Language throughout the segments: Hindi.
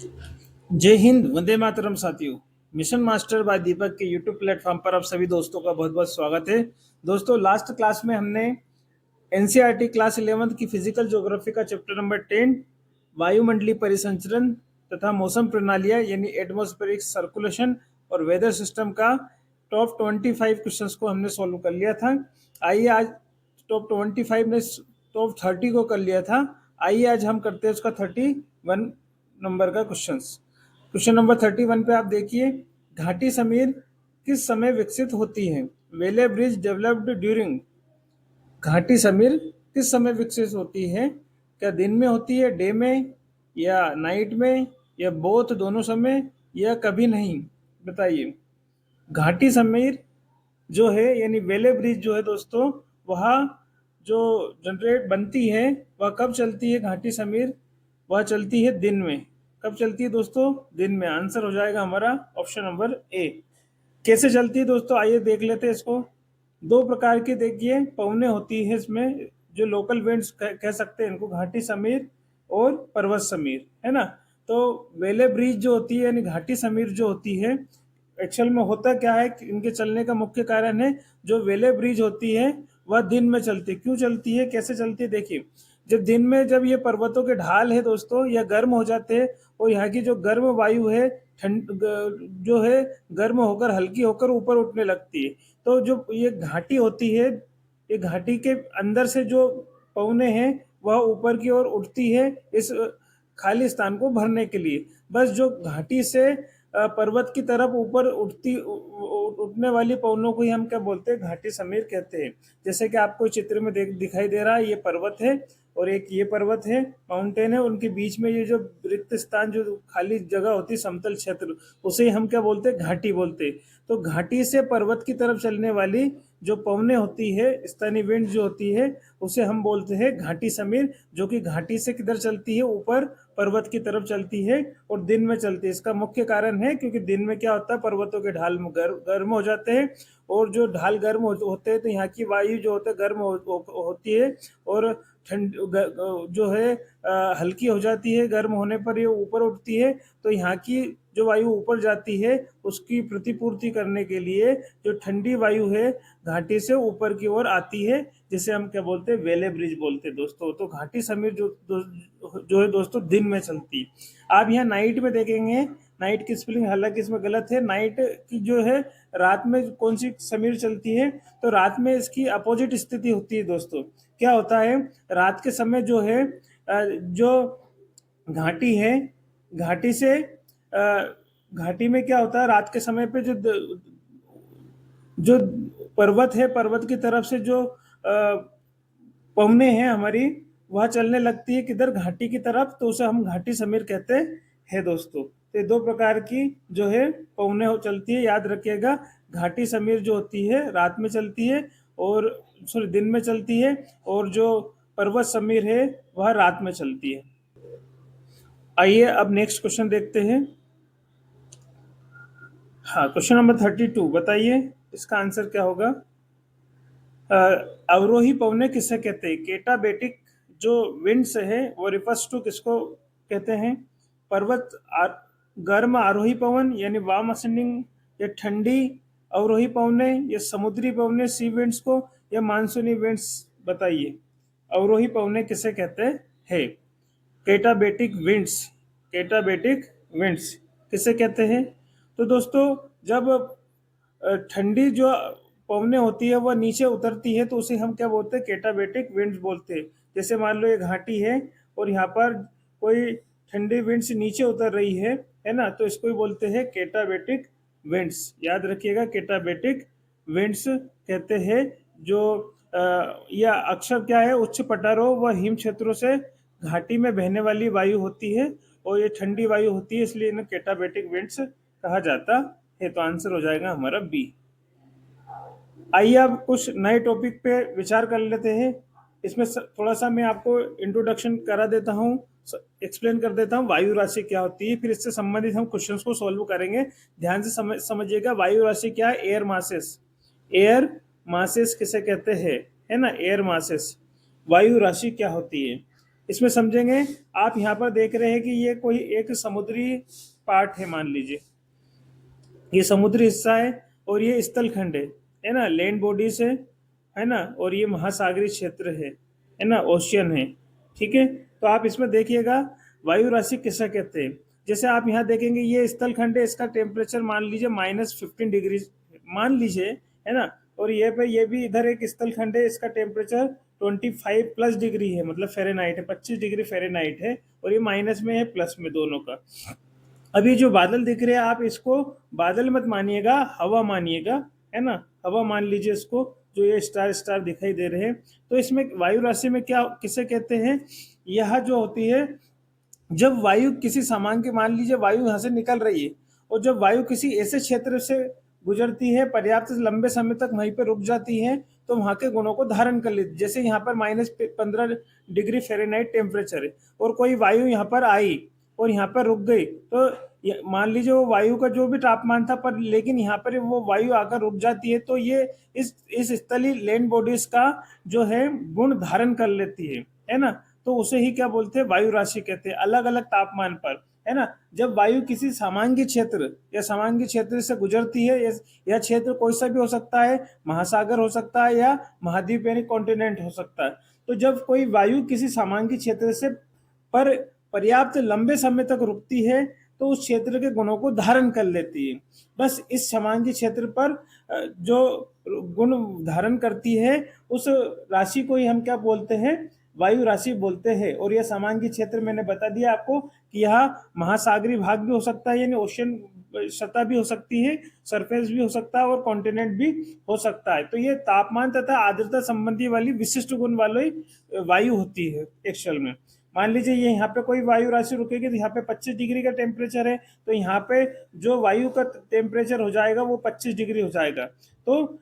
जय हिंद, वंदे मातरम साथियों। मिशन मास्टर बाय दीपक के यूट्यूब प्लेटफॉर्म पर आप सभी दोस्तों का बहुत बहुत स्वागत है। दोस्तों, लास्ट क्लास में हमने एनसीईआरटी क्लास 11th की फिजिकल ज्योग्राफी का चैप्टर नंबर 10 वायुमंडलीय परिसंचरण तथा मौसम प्रणालियां यानी एटमॉस्फेरिक सर्कुलेशन और वेदर सिस्टम का टॉप 25 क्वेश्चंस को हमने सॉल्व कर लिया था। आइए आज टॉप 25 ने टॉप 30 को कर लिया था। आइए आज हम करते हैं उसका 31 नंबर का क्वेश्चन नंबर 31 पे आप देखिए, घाटी समीर किस समय विकसित होती है? वेले ब्रिज डेवलप्ड ड्यूरिंग। घाटी समीर किस समय विकसित होती है? क्या दिन में होती है, डे में, या नाइट में, या बोथ दोनों समय, या कभी नहीं? बताइए। घाटी समीर जो है यानी वेले ब्रिज जो है दोस्तों, वह जो जनरेट बनती है वह कब चलती है? घाटी समीर वह चलती है दिन में। कब चलती है दोस्तों? दिन में। आंसर हो जाएगा हमारा ऑप्शन नंबर ए। कैसे चलती है दोस्तों, आइए देख लेते हैं इसको। दो प्रकार की देखिए पवने होती है इसमें, जो लोकल विंड्स कह सकते हैं इनको, घाटी समीर और पर्वत समीर, है ना। तो वेले ब्रिज जो होती है यानी घाटी समीर जो होती है, एक्चुअल में होता क्या है कि इनके चलने का मुख्य कारण है, जो वेले ब्रिज होती है वह दिन में चलती है। क्यों चलती है, कैसे चलती है? देखिए, जब दिन में जब ये पर्वतों के ढाल है दोस्तों, यह गर्म हो जाते हैं और यहाँ की जो गर्म वायु है ठंड जो है गर्म होकर हल्की होकर ऊपर उठने लगती है। तो जो ये घाटी होती है, ये घाटी के अंदर से जो पवने हैं वह ऊपर की ओर उठती है इस खाली स्थान को भरने के लिए। बस जो घाटी से पर्वत की तरफ ऊपर उठने वाली पवनों को ही हम क्या बोलते हैं? घाटी समीर कहते हैं। जैसे कि आपको चित्र में दिखाई दे रहा है, ये पर्वत है और एक ये पर्वत है, माउंटेन है, उनके बीच में ये जो रिक्त स्थान, जो खाली जगह होती है, समतल क्षेत्र, उसे हम क्या बोलते हैं? घाटी बोलते हैं। तो घाटी से पर्वत की तरफ चलने वाली जो पवने होती है, स्थानीय विंड जो होती है, उसे हम बोलते हैं घाटी समीर, जो कि घाटी से किधर चलती है? ऊपर पर्वत की तरफ चलती है और दिन में चलती है। इसका मुख्य कारण है क्योंकि दिन में क्या होता है, पर्वतों के ढाल गर्म हो जाते हैं और जो ढाल गर्म होते हैं तो यहाँ की वायु जो होता है गर्म होती है और ठंड जो है हल्की हो जाती है। गर्म होने पर ये ऊपर उठती है, तो यहाँ की जो वायु ऊपर जाती है उसकी प्रतिपूर्ति करने के लिए जो ठंडी वायु है घाटी से ऊपर की ओर आती है, जिसे हम क्या बोलते हैं? वेले ब्रिज बोलते हैं दोस्तों। तो घाटी समीर जो है दोस्तों दिन में चलती है। आप यहाँ नाइट में देखेंगे, नाइट की स्पेलिंग हालांकि इसमें गलत है। नाइट की जो है रात में कौन सी समीर चलती है? तो रात में इसकी अपोजिट स्थिति होती है दोस्तों। क्या होता है, रात के समय जो है जो घाटी है, घाटी से घाटी में क्या होता है, रात के समय पे जो पर्वत है, पर्वत की तरफ से जो पवने हैं हमारी, वह चलने लगती है किधर? घाटी की तरफ, तो उसे हम घाटी समीर कहते हैं दोस्तों। तो ये दो प्रकार की जो है पवने चलती है, याद रखिएगा। घाटी समीर जो होती है रात में चलती है और दिन में चलती है, और जो पर्वत समीर है वह रात में चलती है। आइए अब नेक्स्ट क्वेश्चन देखते हैं। हाँ, क्वेश्चन नंबर 32 बताइए इसका आंसर क्या होगा। अवरोही पवने किसे कहते हैं? केटाबेटिक जो विंड्स है वो रिफर्स टू किसको कहते हैं? पर्वत गर्म आरोही पवन यानी वार्म असेंडिंग, या ठंडी अवरोही पवने, या समुद्री पवने सी विंड्स को, या मानसूनी विंड्स? बताइए, अवरोही पवने किसे कहते हैं? केटाबेटिक विंड्स, केटाबेटिक विंड्स किसे कहते हैं? तो दोस्तों, जब ठंडी जो पवने होती है वह नीचे उतरती है तो उसे हम क्या बोलते हैं? केटाबेटिक विंड्स बोलते हैं। जैसे मान लो ये घाटी है और यहाँ पर कोई ठंडी विंड्स नीचे उतर रही है ना, तो इसको ही बोलते हैं केटाबेटिक विंड्स। याद रखिएगा, केटाबेटिक विंड्स कहते हैं। जो यह अक्सर क्या है, उच्च पठारों व हिम क्षेत्रों से घाटी में बहने वाली वायु होती है और ये ठंडी वायु होती है, इसलिए इन्हें केटाबेटिक विंड्स कहा जाता है। तो आंसर हो जाएगा हमारा बी। आइए अब कुछ नए टॉपिक पे विचार कर लेते हैं। इसमें थोड़ा सा मैं आपको इंट्रोडक्शन करा देता हूँ, एक्सप्लेन कर देता हूँ वायु राशि क्या होती है, फिर इससे संबंधित हम क्वेश्चंस को सॉल्व करेंगे। ध्यान से समझिएगा, वायु राशि क्या है? Air masses. एयर मासेस किसे कहते हैं, है ना? Air masses. वायु राशि क्या होती है? इसमें समझेंगे। आप यहाँ पर देख रहे हैं कि ये कोई एक समुद्री पार्ट है, मान लीजिए ये समुद्री हिस्सा है और ये स्थल खंड है ना, लैंड बॉडीज है ना, और ये महासागरीय क्षेत्र है ना, ओशियन है। ठीक है, तो आप इसमें देखिएगा वायु राशि किसे कहते हैं। जैसे आप यहाँ देखेंगे ये स्थल खंड है, इसका टेम्परेचर मान लीजिए -15 डिग्री मान लीजिए, है ना, और ये भी इधर एक स्थल खंड है, इसका टेम्परेचर 25+ डिग्री है, मतलब फ़ारेनहाइट है, 25 डिग्री फ़ारेनहाइट है, और ये माइनस में है प्लस में दोनों का। अभी जो बादल दिख रहे हैं आप इसको बादल मत मानिएगा, हवा मानिएगा, है ना, हवा मान लीजिए इसको, जो ये स्टार स्टार दिखाई दे रहे हैं। तो इसमें वायु राशि में क्या किसे कहते हैं, यह जो होती है जब वायु किसी सामान के, मान लीजिए वायु यहाँ से निकल रही है और जब वायु किसी ऐसे क्षेत्र से गुजरती है, पर्याप्त लंबे समय तक वहीं पर रुक जाती है, तो वहां के गुणों को धारण कर लेती है। जैसे यहाँ पर -15 डिग्री फ़ारेनहाइट टेम्परेचर है और कोई वायु यहाँ पर आई और यहाँ पर रुक गई, तो मान लीजिए वो वायु का जो भी तापमान था, पर लेकिन यहाँ पर वो वायु आकर रुक जाती है, तो ये इस स्थलीय लैंड बॉडीज का जो है गुण धारण कर लेती है ना, तो उसे ही क्या बोलते हैं, वायु राशि कहते हैं, अलग अलग तापमान पर, है ना। जब वायु किसी सामान्य क्षेत्र या सामान्य क्षेत्र से गुजरती है, यह क्षेत्र कोई सा भी हो सकता है, महासागर हो सकता है या महाद्वीप यानी कॉन्टिनेंट हो सकता है। तो जब कोई वायु किसी सामान्य क्षेत्र से पर पर्याप्त लंबे समय तक रुकती है, तो उस क्षेत्र के गुणों को धारण कर लेती है। बस इस सामान्य क्षेत्र पर जो गुण धारण करती है, उस राशि को ही हम क्या बोलते हैं, वायु राशि बोलते हैं। और यह सामान्य क्षेत्र मैंने बता दिया आपको कि यह महासागरीय भाग भी हो सकता है, यानी ओशन सतह भी हो सकती है, सरफेस भी हो सकता है, और कॉन्टिनेंट भी हो सकता है। तो ये तापमान तथा आर्द्रता संबंधी वाली विशिष्ट गुण वाली वायु होती है एक्चुअल में। मान लीजिए ये यहाँ पे कोई वायु राशि रुकेगी, तो यहाँ पे 25 डिग्री का टेम्परेचर है, तो यहाँ पे जो वायु का टेम्परेचर हो जाएगा वो 25 डिग्री हो जाएगा। तो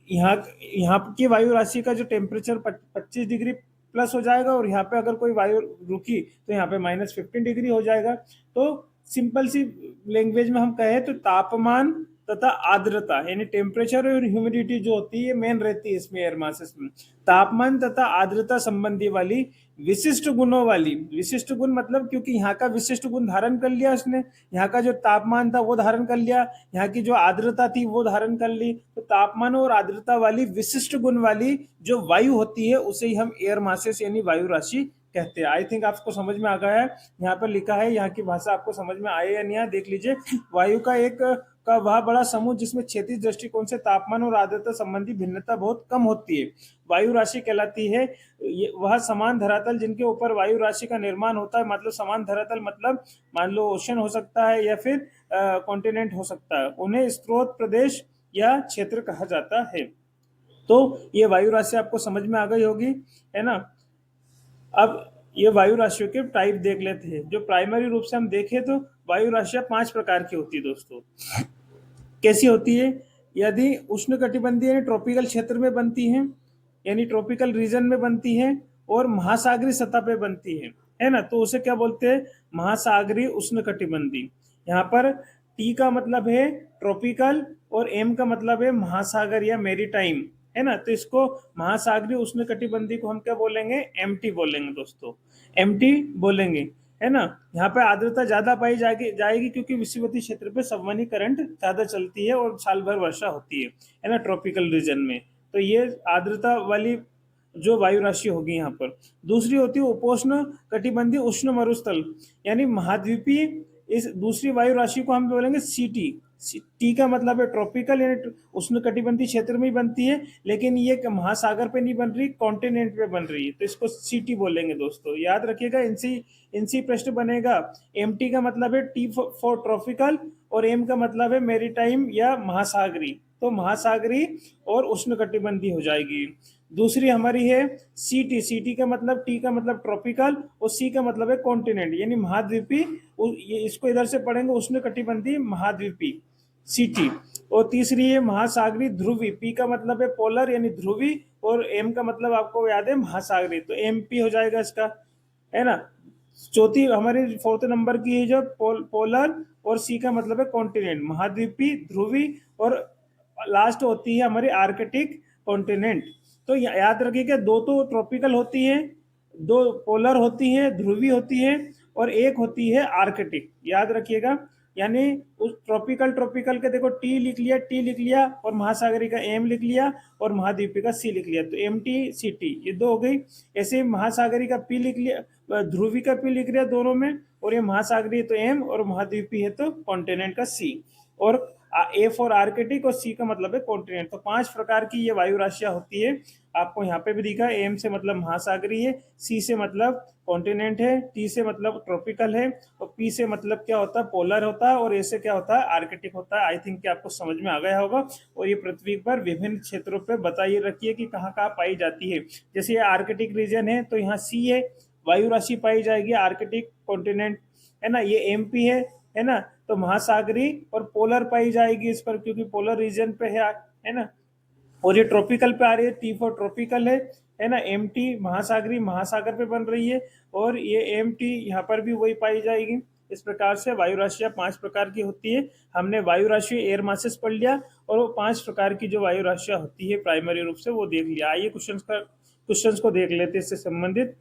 यहाँ की वायु राशि का जो टेम्परेचर 25 डिग्री प्लस हो जाएगा, और यहाँ पे अगर कोई वायु रुकी तो यहाँ पे -15 डिग्री हो जाएगा। तो सिंपल सी लैंग्वेज में हम कहें तो तापमान तथा आर्द्रता यानी टेम्परेचर और ह्यूमिडिटी जो होती है मेन रहती है इसमें, एयर मासेस में। तापमान तथा आर्द्रता संबंधी वाली विशिष्ट गुणों वाली, विशिष्ट गुण मतलब क्योंकि यहाँ का विशिष्ट गुण धारण कर लिया उसने, यहाँ का जो तापमान था वो धारण कर लिया, यहाँ की जो आर्द्रता थी वो धारण कर ली, तो तापमान और आर्द्रता वाली विशिष्ट गुण वाली जो वायु होती है उसे ही हम एयर मासेस यानी वायु राशि कहते हैं। आई थिंक आपको समझ में आ गया है, यहाँ पर लिखा है, यहाँ की भाषा आपको समझ में आए या नहीं आए देख लीजिए। वायु का वह बड़ा समूह जिसमें क्षैतिज दृष्टिकोण से तापमान और आर्द्रता संबंधी भिन्नता बहुत कम होती है, वायु राशि कहलाती है। वह समान धरातल जिनके ऊपर वायु राशि का निर्माण होता है, मतलब समान धरातल मतलब मान लो ओशन हो सकता है या फिर कॉन्टिनेंट हो सकता है, उन्हें स्रोत प्रदेश या क्षेत्र कहा जाता है। तो ये वायु राशि आपको समझ में आ गई होगी, है ना। अब ये वायु राशियों के टाइप देख लेते हैं। जो प्राइमरी रूप से हम देखें तो वायु राशियां 5 प्रकार की होती है दोस्तों। कैसी होती है, यदि उष्णकटिबंधीय यानी ट्रॉपिकल क्षेत्र में बनती हैं, यानी ट्रॉपिकल रीजन में बनती हैं और महासागरीय सतह पे बनती है ना, तो उसे क्या बोलते हैं, महासागरीय उष्णकटिबंधीय। यहाँ पर टी का मतलब है ट्रॉपिकल और एम का मतलब है महासागर या मेरीटाइम, है ना, तो इसको महासागरीय उष्णकटिबंधीय को हम क्या बोलेंगे, एमटी बोलेंगे दोस्तों, एमटी बोलेंगे, है ना। यहाँ पे आर्द्रता ज्यादा पाई जाएगी क्योंकि विषुवतीय क्षेत्र पे संवहनी करंट ज्यादा चलती है और साल भर वर्षा होती है ना, ट्रॉपिकल रीजन में। तो ये आर्द्रता वाली जो वायु राशि होगी यहाँ पर। दूसरी होती है उपोष्ण कटिबंधीय उष्ण मरुस्थल यानी महाद्वीपीय, इस दूसरी वायु राशि को हम बोलेंगे सीटी। टी का मतलब है ट्रॉपिकल यानी उष्णकटिबंधीय क्षेत्र में ही बनती है, लेकिन ये महासागर पे नहीं बन रही, कॉन्टिनेंट पे बन रही है, तो इसको सीटी बोलेंगे दोस्तों, याद रखिएगा। इनसी प्रश्न बनेगा। एमटी का मतलब है टी फॉर ट्रॉपिकल और एम का मतलब है मेरीटाइम या महासागरी, तो महासागरी और उष्णकटिबंधीय हो जाएगी। दूसरी हमारी है सीटी। सीटी का मतलब, टी का मतलब ट्रॉपिकल और सी का मतलब है कॉन्टिनेंट यानी महाद्वीपी, इसको इधर से पढ़ेंगे उष्णकटिबंधीय महाद्वीपी, सीटी। और तीसरी है महासागरी ध्रुवी। पी का मतलब है पोलर यानी ध्रुवी और एम का मतलब आपको याद है महासागरी, तो एमपी हो जाएगा इसका, है ना। चौथी हमारी 4th नंबर की है जो पोलर और सी का मतलब है कॉन्टिनेंट, महाद्वीपी, ध्रुवी, और लास्ट होती है हमारी आर्कटिक कॉन्टिनेंट। तो याद रखिएगा दो तो ट्रॉपिकल होती है दो पोलर होती है, ध्रुवी होती है, और एक होती है आर्कटिक, याद रखिएगा। यानी उस ट्रॉपिकल ट्रॉपिकल के देखो टी लिख लिया, टी लिख लिया, और महासागरी का एम लिख लिया, और महाद्वीपी का सी लिख लिया, तो एम टी सी टी ये दो हो गई। ऐसे महासागरी का पी लिख लिया, ध्रुवी का पी लिख लिया दोनों में, और ये महासागरी तो एम और महाद्वीपी है तो कॉन्टिनेंट का सी। और ए फॉर आर्कटिक और सी का मतलब है कॉन्टिनेंट। तो 5 प्रकार की ये वायु राशियां होती है। आपको यहाँ पे भी दिखा, एम से मतलब महासागरी है, सी से मतलब कॉन्टिनेंट है, टी से मतलब ट्रॉपिकल है, और पी से मतलब क्या होता है, पोलर होता है, और ए से क्या होता है, आर्कटिक होता है। आई थिंक कि आपको समझ में आ गया होगा। और ये पृथ्वी पर विभिन्न क्षेत्रों पर बताइए रखिए कि कहाँ कहाँ पाई जाती है। जैसे ये आर्कटिक रीजन है तो यहाँ सी है, वायु राशि पाई जाएगी आर्कटिक कॉन्टिनेंट, है ना। ये एमपी है ना, तो महासागरी और पोलर पाई जाएगी इस पर, क्योंकि पोलर रीजन पे है ना। और ये ट्रॉपिकल पे आ रही है, टी फॉर ट्रॉपिकल है ना। एम टी महासागरी, महासागर पे बन रही है, और ये एम टी यहाँ पर भी वही पाई जाएगी। इस प्रकार से वायु राशियां 5 प्रकार की होती है। हमने वायु राशि एयर मासेस पढ़ लिया, और वो 5 प्रकार की जो वायु राशियां होती है प्राइमरी रूप से वो देख लिया। आइए क्वेश्चंस को देख लेते हैं इससे संबंधित।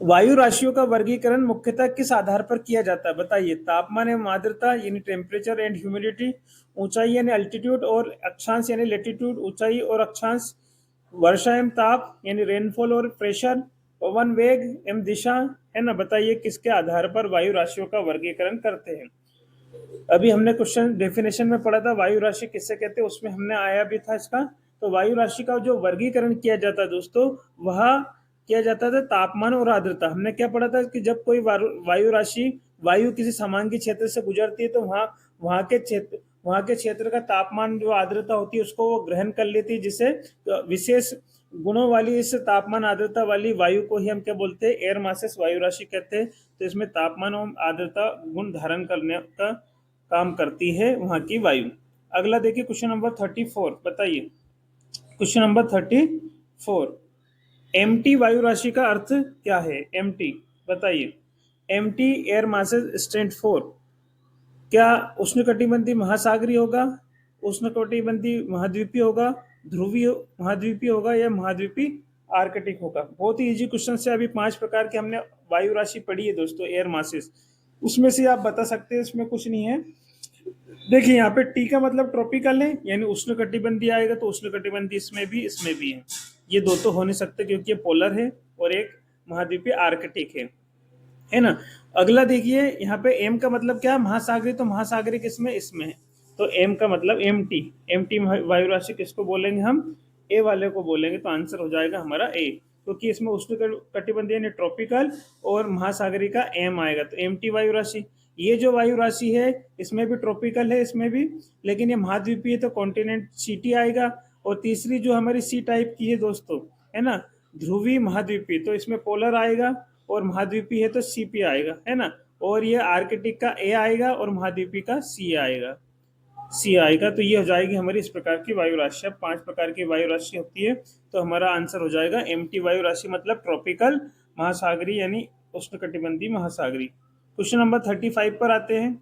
वायु राशियों का वर्गीकरण मुख्यतः किस आधार पर किया जाता है, बताइए। तापमान एवं आर्द्रता यानी टेम्परेचर एंड ह्यूमिडिटी, ऊंचाई यानी अल्टीट्यूड और अक्षांश यानी लेटीट्यूड, ऊंचाई और अक्षांश, वर्षा एवं ताप यानी रेनफॉल और प्रेशर, पवन वेग एवं दिशा, है ना। बताइए किसके आधार पर वायु राशियों का वर्गीकरण करते हैं। अभी हमने क्वेश्चन डेफिनेशन में पढ़ा था वायु राशि किससे कहते हैं, उसमें हमने आया भी था इसका। तो वायु राशि का जो वर्गीकरण किया जाता है दोस्तों, वह किया जाता था तापमान और आर्द्रता। हमने क्या पढ़ा था कि जब कोई वायु राशि, वायु किसी समांगी क्षेत्र से गुजरती है तो वहां के क्षेत्र का तापमान जो आर्द्रता होती है उसको वो ग्रहण कर लेती है, जिसे विशेष गुणों वाली इस तापमान आर्द्रता वाली वायु को ही हम क्या बोलते हैं, एयर मासेस वायु राशि कहते हैं। तो इसमें तापमान और आर्द्रता गुण धारण करने का काम करती है वहां की वायु। अगला देखिए क्वेश्चन नंबर 34, बताइए। क्वेश्चन नंबर 34, एमटी वायु राशि का अर्थ क्या है। एमटी बताइए। एमटी एयर मासेस स्ट्रेंथ 4, क्या उष्णकटिबंधीय महासागरीय होगा, उष्णकटिबंधीय महाद्वीपीय होगा, ध्रुवीय महाद्वीपीय होगा, या महाद्वीपीय आर्कटिक होगा। बहुत ही इजी क्वेश्चन से। अभी 5 प्रकार के हमने वायु राशि पढ़ी है दोस्तों, एयर मासेस, उसमें से आप बता सकते हैं, इसमें कुछ नहीं है। देखिए यहाँ पे टी का मतलब ट्रॉपिकल है, यानी उष्णकटिबंधीय आएगा, तो उष्णकटिबंधीय इसमें भी है। ये दो तो हो नहीं सकते क्योंकि ये पोलर है, और एक महाद्वीपीय आर्कटिक है ना। अगला देखिए यहाँ पे एम का मतलब क्या है, महासागरी, तो महासागरी किसमें, इसमें है। तो एम का मतलब एम टी वायु राशि किसको बोलेंगे हम, ए वाले को बोलेंगे। तो आंसर हो जाएगा हमारा ए, क्योंकि इसमें उष्णकटिबंधीय यानी ट्रॉपिकल और महासागरी का एम आएगा, तो एम टी वायु राशि। ये जो वायु राशि है इसमें भी ट्रॉपिकल है, इसमें भी, लेकिन ये महाद्वीपीय है तो कॉन्टिनेंट सी टी आएगा। और तीसरी जो हमारी सी टाइप की है दोस्तों, है ना, ध्रुवी महाद्वीपीय, तो इसमें पोलर आएगा, और महाद्वीपी है तो सीपी आएगा, है ना। और ये आर्कटिक का ए आएगा, और महाद्वीपी का सी आएगा। तो ये हो जाएगी हमारी इस प्रकार की वायु राशि। 5 प्रकार की वायु राशि होती है, तो हमारा आंसर हो जाएगा एमटी वायु राशि मतलब ट्रॉपिकल, महासागरी यानी उष्णकटिबंधीय महासागरी। क्वेश्चन नंबर 35 पर आते हैं।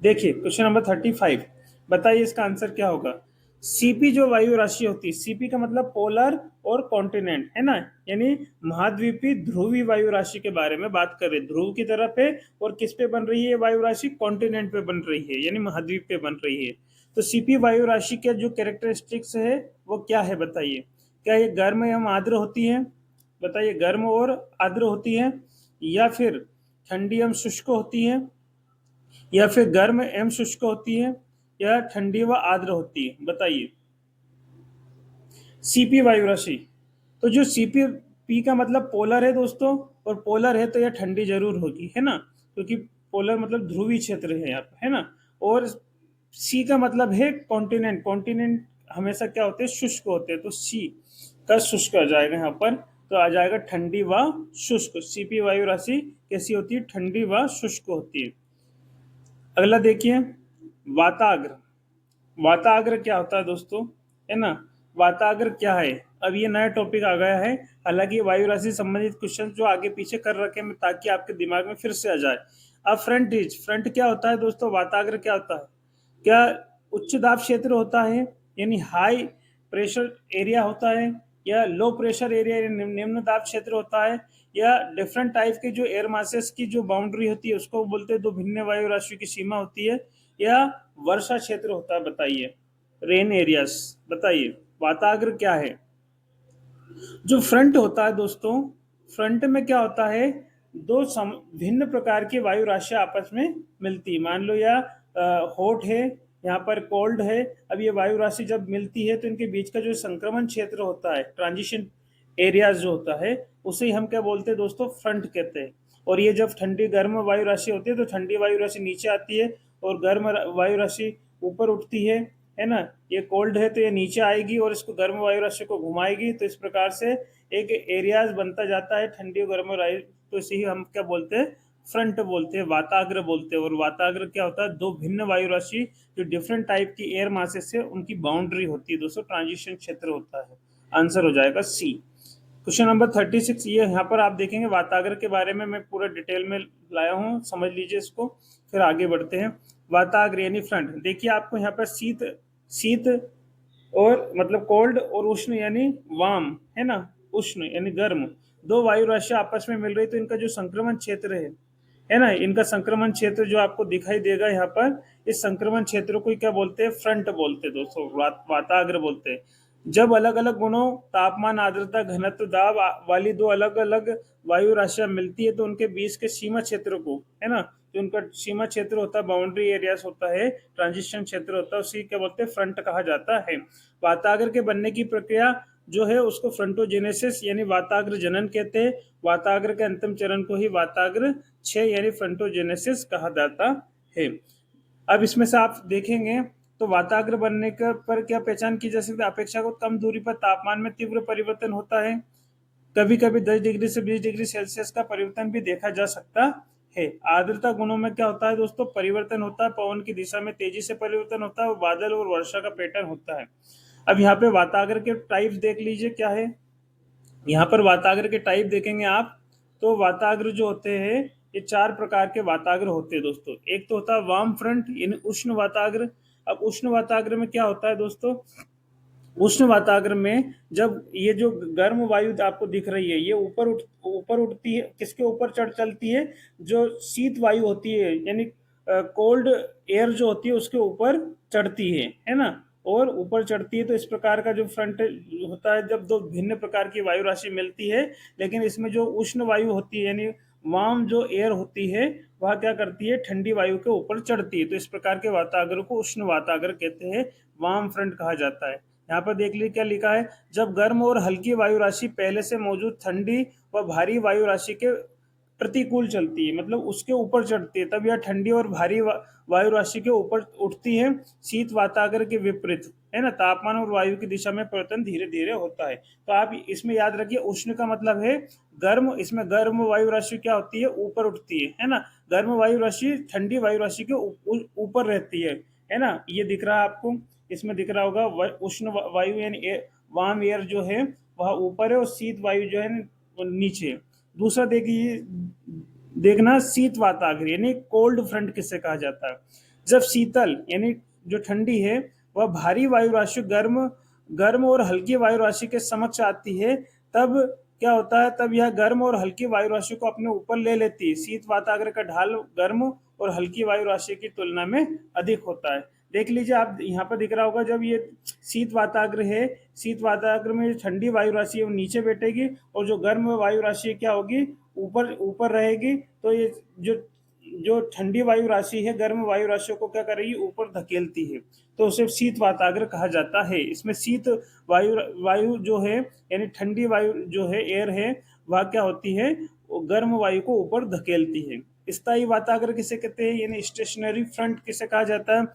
देखिए क्वेश्चन नंबर 35, बताइए इसका आंसर क्या होगा। सीपी जो वायु राशि होती है, सीपी का मतलब पोलर और कॉन्टिनेंट, है ना, यानी महाद्वीपी ध्रुवी वायु राशि के बारे में बात कर रहे हैं। ध्रुव की तरफ है, और किस पे बन रही है वायु राशि, कॉन्टिनेंट पे बन रही है, यानी महाद्वीप पे बन रही है। तो सीपी वायु राशि के जो कैरेक्टरिस्टिक्स है वो क्या है, बताइए। क्या ये गर्म एवं आर्द्र होती है, बताइए, गर्म और आर्द्र होती है, या फिर ठंडी एवं शुष्क होती है, या फिर गर्म एवं शुष्क होती है, या ठंडी व आर्द्र होती है, बताइए। सीपी वायु राशि, तो जो सीपी पी का मतलब पोलर है दोस्तों, और पोलर है तो यह ठंडी जरूर होगी, है ना, क्योंकि पोलर मतलब ध्रुवी क्षेत्र है यहाँ पे, है ना। और सी का मतलब है कॉन्टिनेंट, कॉन्टिनेंट हमेशा क्या होते हैं, शुष्क होते हैं, तो सी का शुष्क आ जाएगा यहाँ पर, तो आ जाएगा ठंडी व शुष्क। सीपी वायु राशि कैसी होती है, ठंडी व शुष्क होती है। अगला देखिए, वाताग्र। वाताग्र क्या होता है दोस्तों, है ना, वाताग्र क्या है। अब ये नया टॉपिक आ गया है, हालांकि वायु राशि संबंधित क्वेश्चन जो आगे पीछे कर रखे हैं ताकि आपके दिमाग में फिर से आ जाए। अब फ्रंट क्या होता है दोस्तों, वाताग्र क्या होता है, क्या उच्च दाब क्षेत्र होता है, यानी हाई प्रेशर एरिया होता है, या लो प्रेशर एरिया निम्न दाब क्षेत्र होता है, या डिफरेंट टाइप के जो एयर मासेस की जो बाउंड्री होती है उसको बोलते हैं दो भिन्न वायु राशियों की सीमा होती है, या वर्षा क्षेत्र होता है। बताइए, रेन एरियाज। बताइए वाताग्र क्या है। जो फ्रंट होता है दोस्तों, फ्रंट में क्या होता है, भिन्न प्रकार की वायु राशियां आपस में मिलती है। मान लो या हॉट है, यहाँ पर कोल्ड है। अब ये वायु राशि जब मिलती है तो इनके बीच का जो संक्रमण क्षेत्र होता है, ट्रांजिशन एरियाज जो होता है, उसे हम क्या बोलते हैं दोस्तों, फ्रंट कहते हैं। और ये जब ठंडी गर्म वायु राशि होती है तो ठंडी वायु राशि नीचे आती है और गर्म वायु राशि ऊपर उठती है ना। ये कोल्ड है तो ये नीचे आएगी और इसको गर्म वायु राशि को घुमाएगी, तो इस प्रकार से एक एरियाज बनता जाता है ठंडी और गर्म वायु। तो इसे ही हम क्या बोलते हैं, फ्रंट बोलते हैं, वाताग्र बोलते हैं। और वाताग्र क्या होता है, दो भिन्न वायु राशि जो डिफरेंट टाइप की एयर मासेस से उनकी बाउंड्री होती है दोस्तों, ट्रांजिशन क्षेत्र होता है। आंसर हो जाएगा सी। क्वेश्चन नंबर 36, ये यहाँ पर आप देखेंगे वाताग्र के बारे में मैं पूरा डिटेल में लाया हूँ, समझ लीजिए इसको, फिर आगे बढ़ते हैं। वाताग्र यानी फ्रंट। देखिए आपको यहाँ पर शीत शीत और मतलब कोल्ड और उष्ण यानी वाम, है ना, उष्ण यानी गर्म, दो वायु राशियां आपस में मिल रही, तो इनका जो संक्रमण क्षेत्र है ना, इनका संक्रमण क्षेत्र जो आपको दिखाई देगा यहाँ पर, इस संक्रमण क्षेत्र को क्या बोलते हैं, फ्रंट बोलते हैं दोस्तों, वाताग्र बोलते हैं। जब अलग अलग गुणों, तापमान, आर्द्रता, घनत्व, दाब वाली दो अलग अलग वायु राशियां मिलती है तो उनके बीच के सीमा क्षेत्र को, है ना, जो उनका सीमा क्षेत्र होता है, बाउंड्री एरियाज होता है, ट्रांजिशन क्षेत्र होता है, उसी क्या बोलते हैं, फ्रंट कहा जाता है। वाताग्र के बनने की प्रक्रिया जो है उसको फ्रंटोजेनेसिस यानी वाताग्र जनन कहते हैं। वाताग्र के अंतिम चरण को ही वाताग्र क्षय यानी फ्रंटोजेनेसिस कहा जाता है। अब इसमें से आप देखेंगे तो वाताग्र बनने का पर क्या पहचान की जा सकती है, अपेक्षाकृत कम दूरी पर तापमान में तीव्र परिवर्तन होता है। कभी कभी 10 डिग्री से 20 डिग्री सेल्सियस का परिवर्तन भी देखा जा सकता है। आर्द्रता गुणों में क्या होता है दोस्तों, परिवर्तन होता है, पवन की दिशा में तेजी से परिवर्तन होता है और बादल और वर्षा का पैटर्न होता है। अब यहाँ पे वाताग्र के टाइप्स देख लीजिए क्या है। यहाँ पर वाताग्र के टाइप देखेंगे आप तो वाताग्र जो होते हैं ये चार प्रकार के वाताग्र होते हैं दोस्तों। एक तो होता है वार्म फ्रंट यानी उष्ण वाताग्र। अब उष्ण वाताग्र में क्या होता है दोस्तों, उष्ण वाताग्र में जब ये जो गर्म वायु आपको दिख रही है ये ऊपर उठती है, किसके ऊपर चलती है, जो शीत वायु होती है यानी कोल्ड एयर जो होती है उसके ऊपर चढ़ती है ना, और ऊपर चढ़ती है। तो इस प्रकार का जो फ्रंट होता है जब दो भिन्न प्रकार की वायु राशि मिलती है, लेकिन इसमें जो उष्ण वायु होती है यानी वार्म जो एयर होती है वह क्या करती है, ठंडी वायु के ऊपर चढ़ती है। तो इस प्रकार के वाताग्र को उष्ण वाताग्र कहते हैं, वार्म फ्रंट कहा जाता है। यहाँ पर देख लीजिए क्या लिखा है, जब गर्म और हल्की वायु राशि पहले से मौजूद ठंडी व भारी वायु राशि के प्रतिकूल चलती है, मतलब उसके ऊपर चढ़ती है, तब यह ठंडी और भारी वायु राशि के ऊपर उठती है। शीत वाताग्र के विपरीत, है ना, तापमान और वायु की दिशा में परिवर्तन धीरे धीरे होता है। तो आप इसमें याद रखिए उष्ण का मतलब है गर्म, इसमें गर्म वायु राशि क्या होती है, ऊपर उठती है ना। गर्म वायु राशि ठंडी वायु राशि के ऊपर रहती है ना। ये दिख रहा है आपको, इसमें दिख रहा होगा उष्ण वायु यानी वार्म एयर जो है वह ऊपर है और शीत वायु जो है नीचे। दूसरा देखिए, देखना शीत वाताग्र यानी कोल्ड फ्रंट किससे कहा जाता है, जब शीतल यानी जो ठंडी है वह भारी वायु राशि गर्म और हल्की वायु राशि के समक्ष आती है, तब क्या होता है, तब यह गर्म और हल्की वायु राशि को अपने ऊपर ले लेती है। शीत वाताग्र का ढाल गर्म और हल्की वायु राशि की तुलना में अधिक होता है। देख लीजिए आप, यहाँ पर दिख रहा होगा, जब ये शीत वाताग्र है, शीत वाताग्र में ठंडी वायु राशि है वो नीचे बैठेगी और जो गर्म वायु राशि क्या होगी, ऊपर ऊपर रहेगी। तो ये जो जो ठंडी वायु राशि है गर्म वायु राशि को क्या करेगी, ऊपर धकेलती है, तो उसे शीत वाताग्र कहा जाता है। इसमें शीत वायु जो है यानी ठंडी वायु जो है एयर है वह क्या होती है, गर्म वायु को ऊपर धकेलती है। स्थायी वाताग्र किसे कहते हैं, यानी स्टेशनरी फ्रंट किसे कहा जाता है।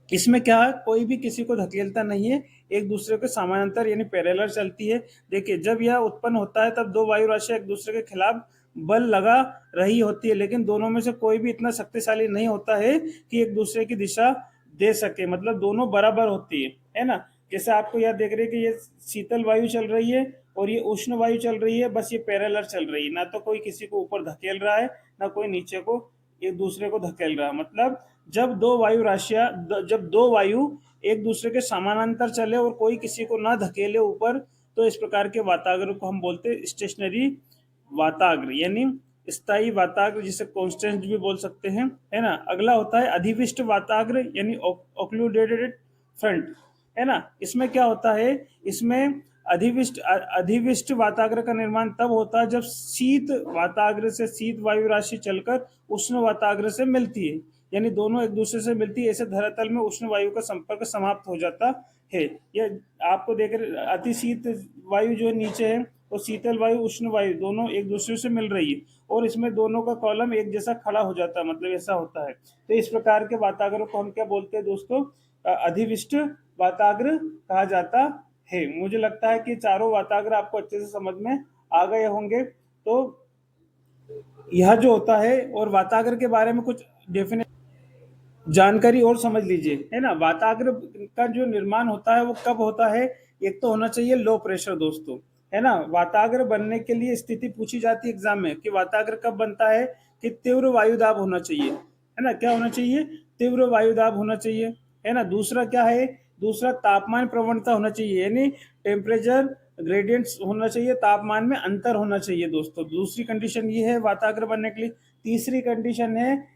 इसमें क्या है, कोई भी किसी को धकेलता नहीं है, एक दूसरे के समानांतर यानी पैरेलल चलती है। देखिए जब यह उत्पन्न होता है तब दो वायु राशियां एक दूसरे के खिलाफ बल लगा रही होती है, लेकिन दोनों में से कोई भी इतना शक्तिशाली नहीं होता है कि एक दूसरे की दिशा दे सके, मतलब दोनों बराबर होती है ना। जैसे आपको यह देख रहे हैं कि ये शीतल वायु चल रही है और ये उष्ण वायु चल रही है, बस ये पैरेलल चल रही है, ना तो कोई किसी को ऊपर धकेल रहा है ना कोई नीचे को एक दूसरे को धकेल रहा है। मतलब जब दो वायु एक दूसरे के समानांतर चले और कोई किसी को ना धकेले ऊपर, तो इस प्रकार के वाताग्र को हम बोलते हैं स्टेशनरी वाताग्र यानी स्थायी वाताग्र, जिसे कांस्टेंट भी बोल सकते हैं, है ना। अगला होता है अधिविष्ट वाताग्र यानी ओक्लूडेटेड फ्रंट, है ना। इसमें क्या होता है, इसमें अधिविष्ट वाताग्र का निर्माण तब होता है जब शीत वाताग्र से शीत वायु राशि चलकर उष्ण वाताग्र से मिलती है, यानी दोनों एक दूसरे से मिलती है, ऐसे धरातल में उष्ण वायु का संपर्क समाप्त हो जाता है। यह आपको देख रहे अति शीत वायु जो नीचे है और शीतल वायु उष्ण वायु दोनों एक दूसरे से मिल रही है और इसमें दोनों का कॉलम एक जैसा खड़ा हो जाता है, मतलब ऐसा होता है। तो इस प्रकार के वाताग्र को हम क्या बोलते हैं दोस्तों, अधिविष्ट वाताग्र कहा जाता है। मुझे लगता है कि चारों वाताग्र आपको अच्छे से समझ में आ गए होंगे। तो यह जो होता है, और वाताग्र के बारे में कुछ डेफिनेट जानकारी और समझ लीजिए, है ना। वाताग्र का जो निर्माण होता है वो कब होता है, एक तो होना चाहिए लो प्रेशर दोस्तों, है ना। वाताग्र बनने के लिए स्थिति पूछी जाती है एग्जाम में कि वाताग्र कब बनता है, कि तीव्र वायुदाब होना चाहिए, है ना। क्या होना चाहिए, तीव्र वायुदाब होना चाहिए, है ना। दूसरा क्या है, दूसरा तापमान प्रवणता होना चाहिए, यानी टेम्परेचर ग्रेडियंट्स होना चाहिए, तापमान में अंतर होना चाहिए दोस्तों। दूसरी कंडीशन ये है वाताग्र बनने के लिए। तीसरी कंडीशन है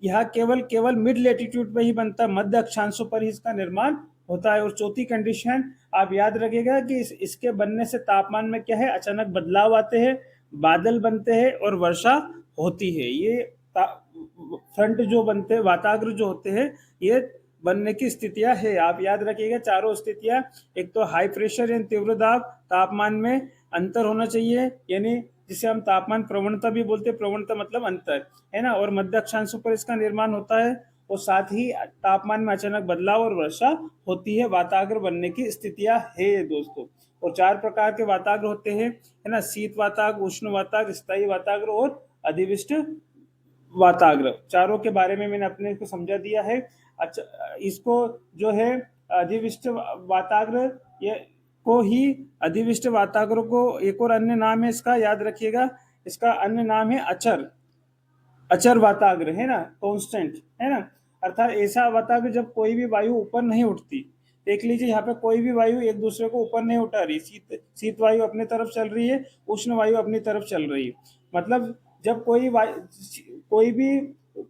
यह केवल मिड लेटीट्यूड पे ही बनता है, मध्य अक्षांशों पर ही इसका निर्माण होता है। और चौथी कंडीशन आप याद रखिएगा कि इसके बनने से तापमान में क्या है, अचानक बदलाव आते हैं, बादल बनते हैं और वर्षा होती है। ये फ्रंट जो बनते हैं, वाताग्र जो होते हैं, ये बनने की स्थितियां है, आप याद रखिएगा चारों स्थितियां। एक तो हाई प्रेशर यानी तीव्र दाब, तापमान में अंतर होना चाहिए, यानी जिसे हम तापमान प्रवणता भी बोलते हैं, प्रवणता मतलब अंतर, है ना। और मध्य अक्षांशों पर इसका निर्माण होता है और साथ ही तापमान में अचानक बदलाव और वर्षा होती है। वाताग्र बनने की स्थितियां है दोस्तों। और चार प्रकार के वाताग्र होते हैं, है ना, शीत वाताग्र, उष्ण वाताग्र, स्थायी वाताग्र और अधिविष्ट वाताग्र। चारों के बारे में मैंने अपने को समझा दिया है। अच्छा, इसको जो है अधिविष्ट वाताग्र, ये को ही अधिविष्ट वाताग्र को एक और अन्य नाम है इसका, याद रखिएगा, इसका अन्य नाम है अचर वाताग्र, है ना, कांस्टेंट, है ना। अर्थात ऐसा वाताग्र जब कोई भी वायु ऊपर नहीं उठती। देख लीजिए यहाँ पे कोई भी वायु एक दूसरे को ऊपर नहीं उठा रही, शीत वायु अपनी तरफ चल रही है, उष्ण वायु अपनी तरफ चल रही है। मतलब जब कोई भी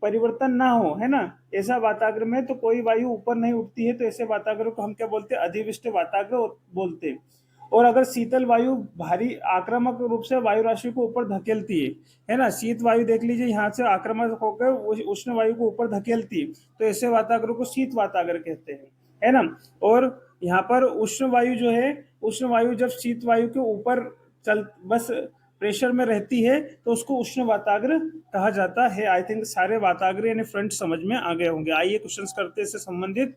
परिवर्तन ना हो, है ना, ऐसा वाताग्र में तो कोई वायु ऊपर नहीं उठती है, तो ऐसे वाताग्र को हम क्या बोलते हैं, अधिविष्ट वाताग्र बोलते हैं। और अगर शीतल वायु भारी आक्रामक रूप से वायु राशि को ऊपर धकेलती है ना, शीत वायु देख लीजिए यहाँ से आक्रामक होकर उष्ण वायु को ऊपर धकेलती है, तो ऐसे वाताग्र को शीत वाताग्र कहते हैं, है ना। और यहाँ पर उष्ण वायु जो है, उष्ण वायु जब शीत वायु के ऊपर बस प्रेशर में रहती है तो उसको उष्ण वाताग्र कहा जाता है। आई थिंक सारे वाताग्र यानी फ्रंट समझ में आ गए होंगे। आइए क्वेश्चंस करते हैं इससे संबंधित।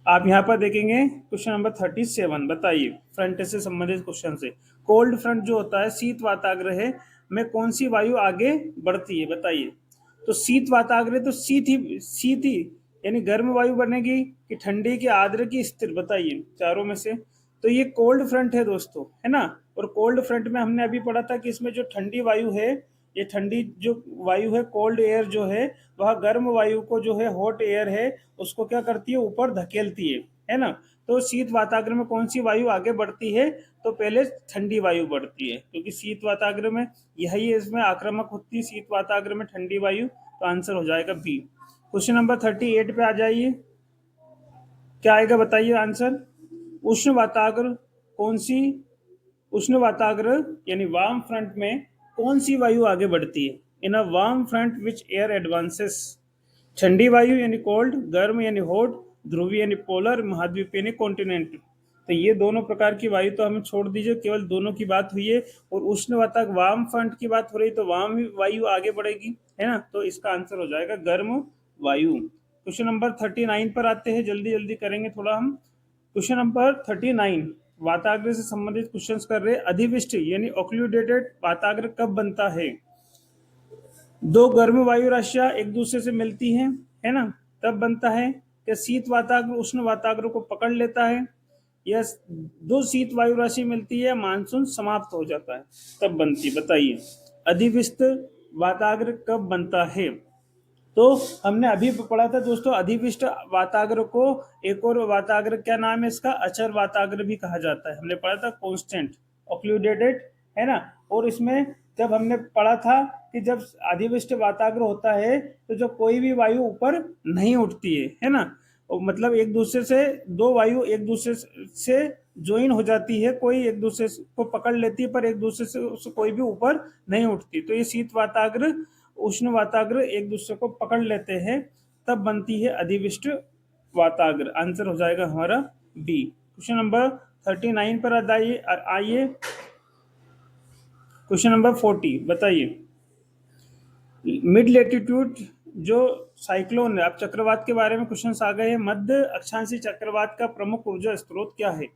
आप यहाँ पर देखेंगे क्वेश्चन नंबर 37, बताइए फ्रंट से संबंधित क्वेश्चन से। कोल्ड फ्रंट जो होता है, शीत वाताग्र है, में कौन सी वायु आगे बढ़ती है, बताइए। तो शीत वाताग्र तो शीत ही यानी गर्म वायु बनेगी कि ठंडी की, आर्द्र की, स्थिर, बताइए चारों में से। तो ये कोल्ड फ्रंट है दोस्तों, है ना। और कोल्ड फ्रंट में हमने अभी पढ़ा था कि इसमें जो ठंडी वायु है, ये ठंडी जो वायु है, कोल्ड एयर जो है, वह गर्म वायु को जो है, हॉट एयर है, उसको क्या करती है, ऊपर धकेलती है ना। तो शीत वाताग्र में कौन सी वायु आगे बढ़ती है, तो पहले ठंडी वायु बढ़ती है, क्योंकि शीत वाताग्र में यही इसमें आक्रामक होती है, शीत वाताग्र में ठंडी वायु। तो आंसर हो जाएगा बी। क्वेश्चन नंबर 38 पे आ जाइए, क्या आएगा बताइए आंसर। उष्ण वाताग्र कौन सी, उष्ण वाताग्र यानी वार्म फ्रंट में कौन सी वायु आगे बढ़ती है। In a warm front which air advances, ठंडी वायु यानी कोल्ड, गर्म यानी हॉट, ध्रुवीय यानी पोलर, महाद्वीप यानी कॉन्टिनेंट। तो ये दोनों प्रकार की वायु तो हमें छोड़ दीजिए, केवल दोनों की बात हुई है। और उष्ण वाताग्र वार्म फ्रंट की बात हो रही, तो वार्म वायु आगे बढ़ेगी, है ना। तो इसका आंसर हो जाएगा गर्म वायु। क्वेश्चन नंबर 39 पर आते हैं, जल्दी जल्दी करेंगे थोड़ा हम। क्वेश्चन नंबर 39 वाताग्र से संबंधित क्वेश्चंस कर रहे। अधिविष्ट यानी ऑक्लूडेटेड वाताग्र कब बनता है। दो गर्म वायु राशियां एक दूसरे से मिलती हैं, है ना, तब बनता है। क्या शीत वाताग्र उष्ण वाताग्र को पकड़ लेता है, या दो शीत वायु राशि मिलती है, मानसून समाप्त हो जाता है, तब बनती, बताइए। अधिविष्ट वाताग्र कब बनता है। तो हमने अभी पढ़ा था दोस्तों, अधिविष्ट वाताग्र को एक और वाताग्र, क्या नाम है इसका, अचर वाताग्र भी कहा जाता है। हमने पढ़ा था कांस्टेंट ऑक्लूडेटेड, है ना। और इसमें जब हमने पढ़ा था कि जब अधिविष्ट वाताग्र होता है तो जब कोई भी वायु ऊपर नहीं उठती है ना, मतलब एक दूसरे से दो वायु एक दूसरे से ज्वाइन हो जाती है, कोई एक दूसरे को पकड़ लेती है पर एक दूसरे से कोई भी ऊपर नहीं उठती, तो ये शीत वाताग्र उष्ण वाताग्र एक दूसरे को पकड़ लेते हैं, तब बनती है अधिविष्ट वाताग्र। आंसर हो जाएगा हमारा बी। क्वेश्चन नंबर 39 पर आइए। क्वेश्चन नंबर 40 बताइए, मिड लेटीट्यूड जो साइक्लोन है, अब चक्रवात के बारे में क्वेश्चन आ गए हैं। मध्य अक्षांशीय चक्रवात का प्रमुख ऊर्जा स्रोत क्या है?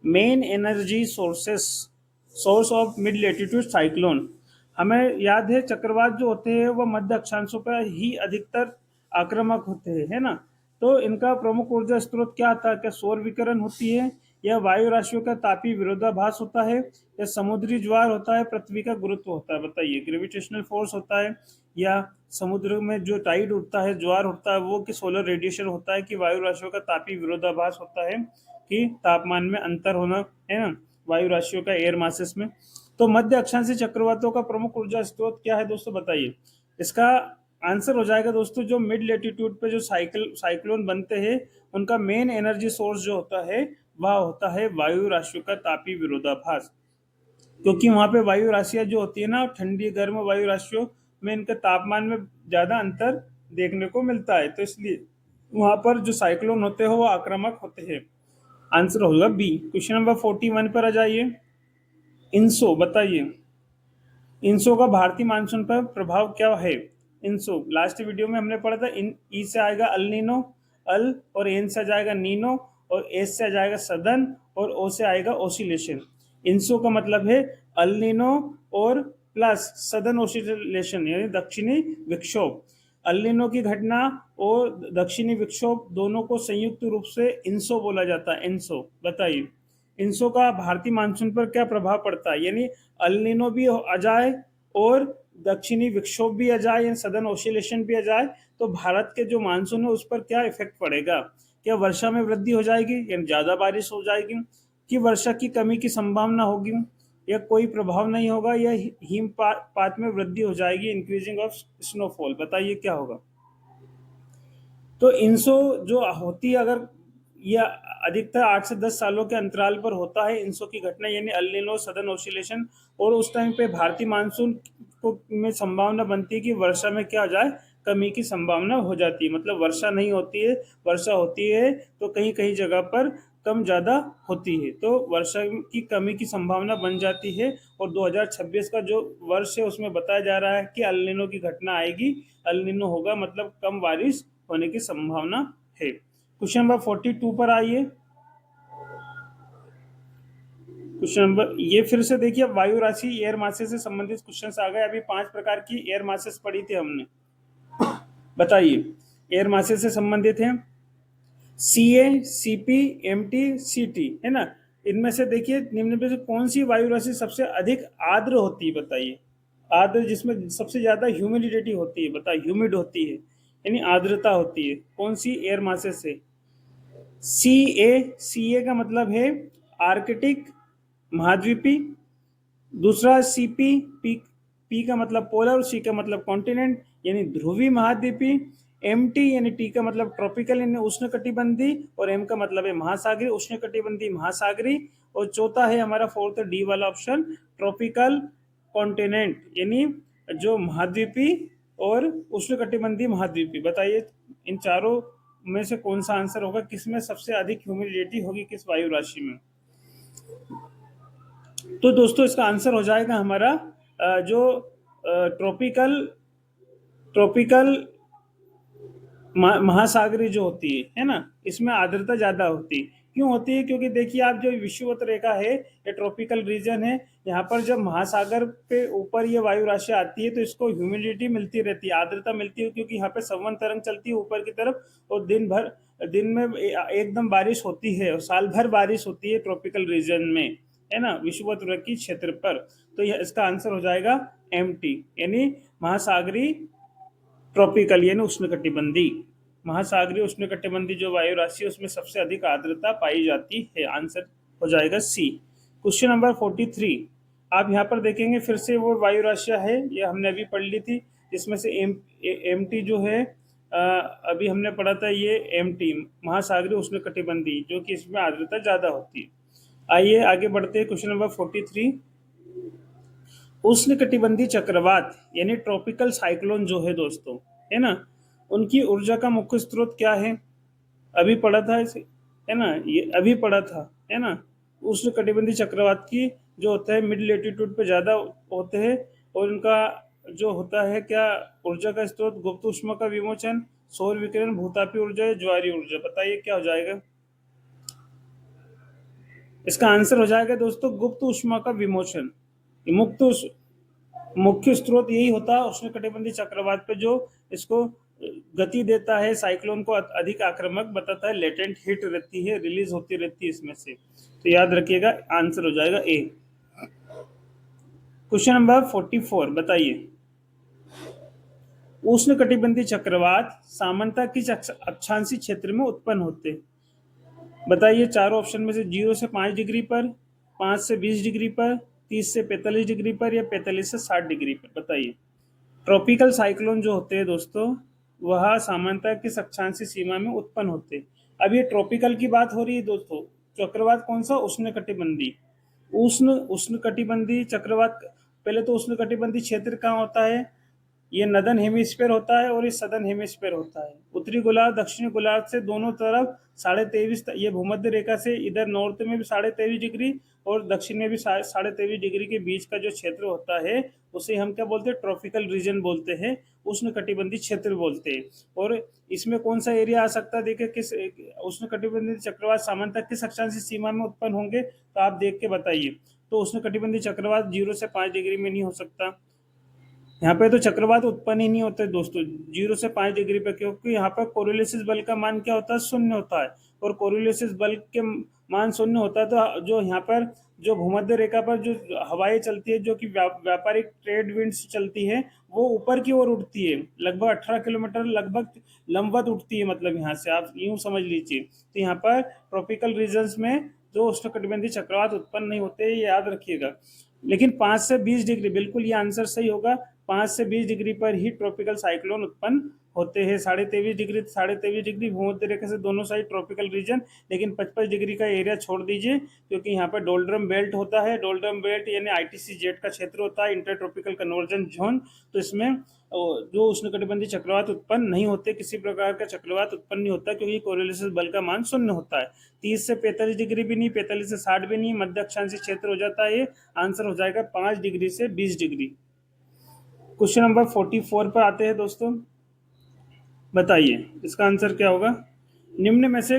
Main energy source of mid latitude cyclone. हमें याद है चक्रवात जो होते हैं वो मध्य अक्षांशों पर ही अधिकतर आक्रामक होते हैं, है ना। तो इनका प्रमुख ऊर्जा स्रोत क्या था? क्या सौर विकिरण होती है, या वायु राशियों का तापीय विरोधाभास होता है, या समुद्री ज्वार होता है, पृथ्वी का गुरुत्व होता है? बताइए, ग्रेविटेशनल फोर्स होता है, या समुद्र में जो टाइड उठता है, ज्वार उठता है, वो कि सोलर रेडिएशन होता है, कि वायु राशियों का तापीय विरोधाभास होता है, कि तापमान में अंतर होना, है ना, वायु राशियों का एयर मासेस में। तो मध्य अक्षांशीय चक्रवातों का प्रमुख ऊर्जा स्रोत क्या है दोस्तों? बताइए। इसका आंसर हो जाएगा दोस्तों, जो मिड लेटीट्यूड पे जो साइक्लोन बनते हैं उनका मेन एनर्जी सोर्स जो होता है वह होता है वायु राशियों का तापीय विरोधाभास, क्योंकि वहां पे वायु राशियां जो होती है ना, ठंडी गर्म वायु राशियों में इनके तापमान में ज्यादा अंतर देखने को मिलता है, तो इसलिए वहां पर जो साइक्लोन होते हैं वो आक्रामक होते हैं। आंसर होगा बी। क्वेश्चन नंबर 41 पर आ जाइए। इंसो बताइए, इंसो का भारतीय मानसून पर प्रभाव क्या है? इंसो लास्ट वीडियो में हमने पढ़ा था, इन ई से आएगा अल नीनो, अल, और एन से आ जाएगा नीनो, और एस से आ जाएगा सदन, और ओ से आएगा ओसिलेशन। इंसो का मतलब है अल नीनो और प्लस सदन ओसिलेशन, यानी दक्षिणी विक्षोभ। अल नीनो की घटना और दक्षिणी विक्षोभ दोनों को संयुक्त रूप से इंसो बोला जाता है। इंसो बताइए, इंसो का भारतीय मानसून पर क्या प्रभाव पड़ता है? यानी अल नीनो भी आ जाए और दक्षिणी विक्षोभ भी आ जाए, या सदन ओसिलेशन भी आ जाए, तो भारत के जो मानसून है उस पर क्या इफेक्ट पड़ेगा? क्या वर्षा में वृद्धि हो जाएगी, यानी ज्यादा बारिश हो जाएगी, कि वर्षा की कमी की संभावना होगी, या कोई प्रभाव नहीं होगा, या हिमपात में वृद्धि हो जाएगी, इंक्रीजिंग ऑफ स्नोफॉल? बताइए क्या होगा। तो इंसो जो होती है, अगर यह अधिकतर 8 से 10 सालों के अंतराल पर होता है इंसो की घटना, यानी अल नीनो सदन ओसिलेशन, और उस टाइम पे भारतीय मानसून को में संभावना बनती है कि वर्षा में क्या हो जाए, कमी की संभावना हो जाती है, मतलब वर्षा नहीं होती है, वर्षा होती है तो कहीं कहीं जगह पर कम ज्यादा होती है, तो वर्षा की कमी की संभावना बन जाती है। और 2026 का जो वर्ष है उसमें बताया जा रहा है कि अल नीनो की घटना आएगी, अल नीनो होगा, मतलब कम बारिश होने की संभावना है। क्वेश्चन नंबर 42 पर आइए। क्वेश्चन नंबर, ये फिर से देखिए, वायु राशि एयर मासेस से संबंधित क्वेश्चन आ गए। अभी 5 प्रकार की एयर मासेस पढ़ी थी हमने, बताइए एयर मासेस से संबंधित है, C A, C P, M T, C T, है ना। इनमें से देखिए निम्न में से कौन सी वायु राशि सबसे अधिक आर्द्र होती है? बताइए, आर्द्र जिसमें सबसे ज्यादा ह्यूमिडिटी होती है, बताइए, ह्यूमिड होती है यानी आर्द्रता होती है, कौन सी एयर मासेस है? सी ए, सी ए का मतलब है आर्कटिक महाद्वीपी। दूसरा सी पी, पी, पी का मतलब पोलर, और सी का मतलब कॉन्टिनेंट यानी ध्रुवी महाद्वीपी। एम टी यानी टी का मतलब ट्रॉपिकल यानी उष्णकटिबंधी, और एम का मतलब है महासागरी, उष्णकटिबंधी महासागरी। और चौथा है हमारा फोर्थ डी वाला ऑप्शन, ट्रॉपिकल कॉन्टिनेंट यानी जो महाद्वीपी और उष्णकटिबंधी महाद्वीपी। बताइए इन चारों में से कौन सा आंसर होगा, किसमें सबसे अधिक ह्यूमिडिटी होगी, किस वायु राशि में? तो दोस्तों इसका आंसर हो जाएगा हमारा जो ट्रॉपिकल ट्रॉपिकल महासागरी जो होती है ना, इसमें आर्द्रता ज्यादा होती है। क्यों होती है? क्योंकि देखिए आप जो विषुवत रेखा है, ये ट्रॉपिकल रीजन है, यहाँ पर जब महासागर पे ऊपर ये वायु राशि आती है तो इसको ह्यूमिडिटी मिलती रहती है, आर्द्रता मिलती है, क्योंकि यहाँ पे संवहन तरंग चलती है ऊपर की तरफ, और दिन में एकदम बारिश होती है, और साल भर बारिश होती है ट्रॉपिकल रीजन में, है ना, विषुवत रेखी क्षेत्र पर। तो यह इसका आंसर हो जाएगा एम टी, यानी महासागरी ट्रॉपिकल यानी उष्णकटिबंधी। महासागरीय उष्णकटिबंधी जो वायु राशि है उसमें सबसे अधिक आर्द्रता पाई जाती है। आंसर हो जाएगा सी। क्वेश्चन नंबर 43, आप यहाँ पर देखेंगे फिर से वो वायु राशियां है, ये हमने अभी पढ़ ली थी, जिसमें से एम टी जो है अभी हमने पढ़ा था, ये एम टी महासागरीय उष्णकटिबंधी, जो कि इसमें आर्द्रता ज्यादा होती है। आइए आगे बढ़ते हैं। क्वेश्चन नंबर 43, उष्णकटिबंधीय चक्रवात यानी ट्रॉपिकल साइक्लोन जो है दोस्तों, है ना, उनकी ऊर्जा का मुख्य स्रोत क्या है? अभी पढ़ा था इसे, है ना, ये अभी पढ़ा था, है ना। उष्णकटिबंधीय चक्रवात की जो होता है मिड लेटीट्यूड पे ज्यादा होते हैं, और उनका जो होता है क्या ऊर्जा का स्रोत? गुप्त ऊष्मा का विमोचन, सौर विकिरण, भूतापीय ऊर्जा या ज्वारीय ऊर्जा। बताइए क्या हो जाएगा इसका आंसर? हो जाएगा दोस्तों गुप्त ऊष्मा का विमोचन। मुख्य स्रोत यही होता है उष्णकटिबंधीय चक्रवात पे, जो इसको गति देता है, साइक्लोन को अधिक आक्रामक बताता है, लेटेंट हीट रहती है, रिलीज होती रहती है इसमें से। तो याद रखिएगा, आंसर हो जाएगा ए। क्वेश्चन नंबर 44, बताइए उष्णकटिबंधीय चक्रवात सामान्यतः किस अक्षांशीय क्षेत्र में उत्पन्न होते? बताइए चारों ऑप्शन में से, 0 से 5 डिग्री पर, 5 से 20 डिग्री पर, 30 से 45 डिग्री पर, या 45 से 60 डिग्री पर। बताइए। ट्रॉपिकल साइक्लोन जो होते हैं दोस्तों, वह सामान्यतः किस अक्षांशीय सीमा में उत्पन्न होते हैं? अब ये ट्रॉपिकल की बात हो रही है दोस्तों। चक्रवात कौन सा? उष्णकटिबंधीय। उष्णकटिबंधीय चक्रवात, पहले तो उष्णकटिबंधीय क्षेत्र कहाँ होता है? ये नदन हेमिस्फेयर होता है और ये सदर्न हेमिस्फेयर होता है। उत्तरी गोलार्ध दक्षिणी गोलार्ध से दोनों तरफ 23.5, ये भूमध्य रेखा से इधर नॉर्थ में भी 23.5 डिग्री और दक्षिण में भी 23.5 डिग्री के बीच का जो क्षेत्र होता है उसे हम क्या बोलते हैं? ट्रॉपिकल रीजन बोलते हैं, उष्णकटिबंधीय क्षेत्र बोलते हैं। और इसमें कौन सा एरिया आ सकता है? देखिए, किस उष्णकटिबंधीय चक्रवात सामान्यतः किस अक्षांशीय सीमा में उत्पन्न होंगे, तो आप देख के बताइए। तो उष्णकटिबंधीय चक्रवात 0 से 5 डिग्री में नहीं हो सकता। यहाँ पे तो चक्रवात उत्पन्न ही नहीं होते दोस्तों 0 से 5 डिग्री पे, क्योंकि यहाँ पर कोरिलेसिस बल का मान क्या होता है? शून्य होता है। और कोरिलेसिस बल के मान शून्य होता है, तो जो यहाँ पर जो भूमध्य रेखा पर जो हवाएं चलती है, जो कि व्यापारिक ट्रेड विंड्स चलती है, वो ऊपर की ओर उठती है, लगभग 18 किलोमीटर लगभग लंबवत उठती है। मतलब यहाँ से आप यूं समझ लीजिए। तो यहाँ पर ट्रॉपिकल रीजन्स में जो उष्णकटिबंधीय चक्रवात उत्पन्न नहीं होते, ये याद रखिएगा। लेकिन 5 से 20 डिग्री, बिल्कुल ये आंसर सही होगा। 5 से 20 डिग्री पर ही ट्रॉपिकल साइक्लोन उत्पन्न होते हैं। 23.5 डिग्री भूमध्य रेखा से दोनों साइड ट्रॉपिकल रीजन, लेकिन 55 डिग्री का एरिया छोड़ दीजिए, क्योंकि यहाँ पर डोल्ड्रम बेल्ट होता है। डोल्ड्रम बेल्ट यानी आईटीसी जेट का क्षेत्र होता है, इंटर ट्रॉपिकल कन्वर्जन जोन। तो इसमें जो उष्णकटिबंधीय चक्रवात उत्पन्न नहीं होते, किसी प्रकार का चक्रवात उत्पन्न नहीं होता, क्योंकि कोरिलेशन बल का मान शून्य होता है। 30 से 45 डिग्री भी नहीं, 45 से 60 भी नहीं, मध्य अक्षांशीय क्षेत्र हो जाता है। आंसर हो जाएगा 5 डिग्री से 20 डिग्री। क्वेश्चन नंबर 44 पर आते हैं दोस्तों। बताइए इसका आंसर क्या होगा? निम्न में से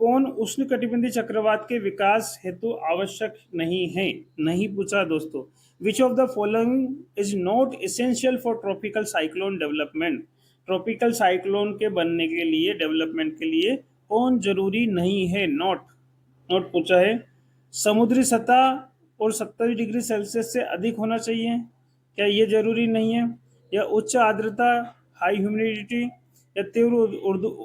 कौन उष्णकटिबंधीय चक्रवात के विकास हेतु आवश्यक नहीं है? नहीं पूछा दोस्तों। Which of the following is not essential for tropical cyclone development? Tropical cyclone के बनने के लिए, डेवलपमेंट के लिए कौन जरूरी नहीं है? नोट पूछा है। समुद्री सतह और 27 डिग्री सेल्सियस से अधिक होना चाहिए, क्या ये जरूरी नहीं है? या उच्च आर्द्रता, हाई ह्यूमिडिटी, या तीव्र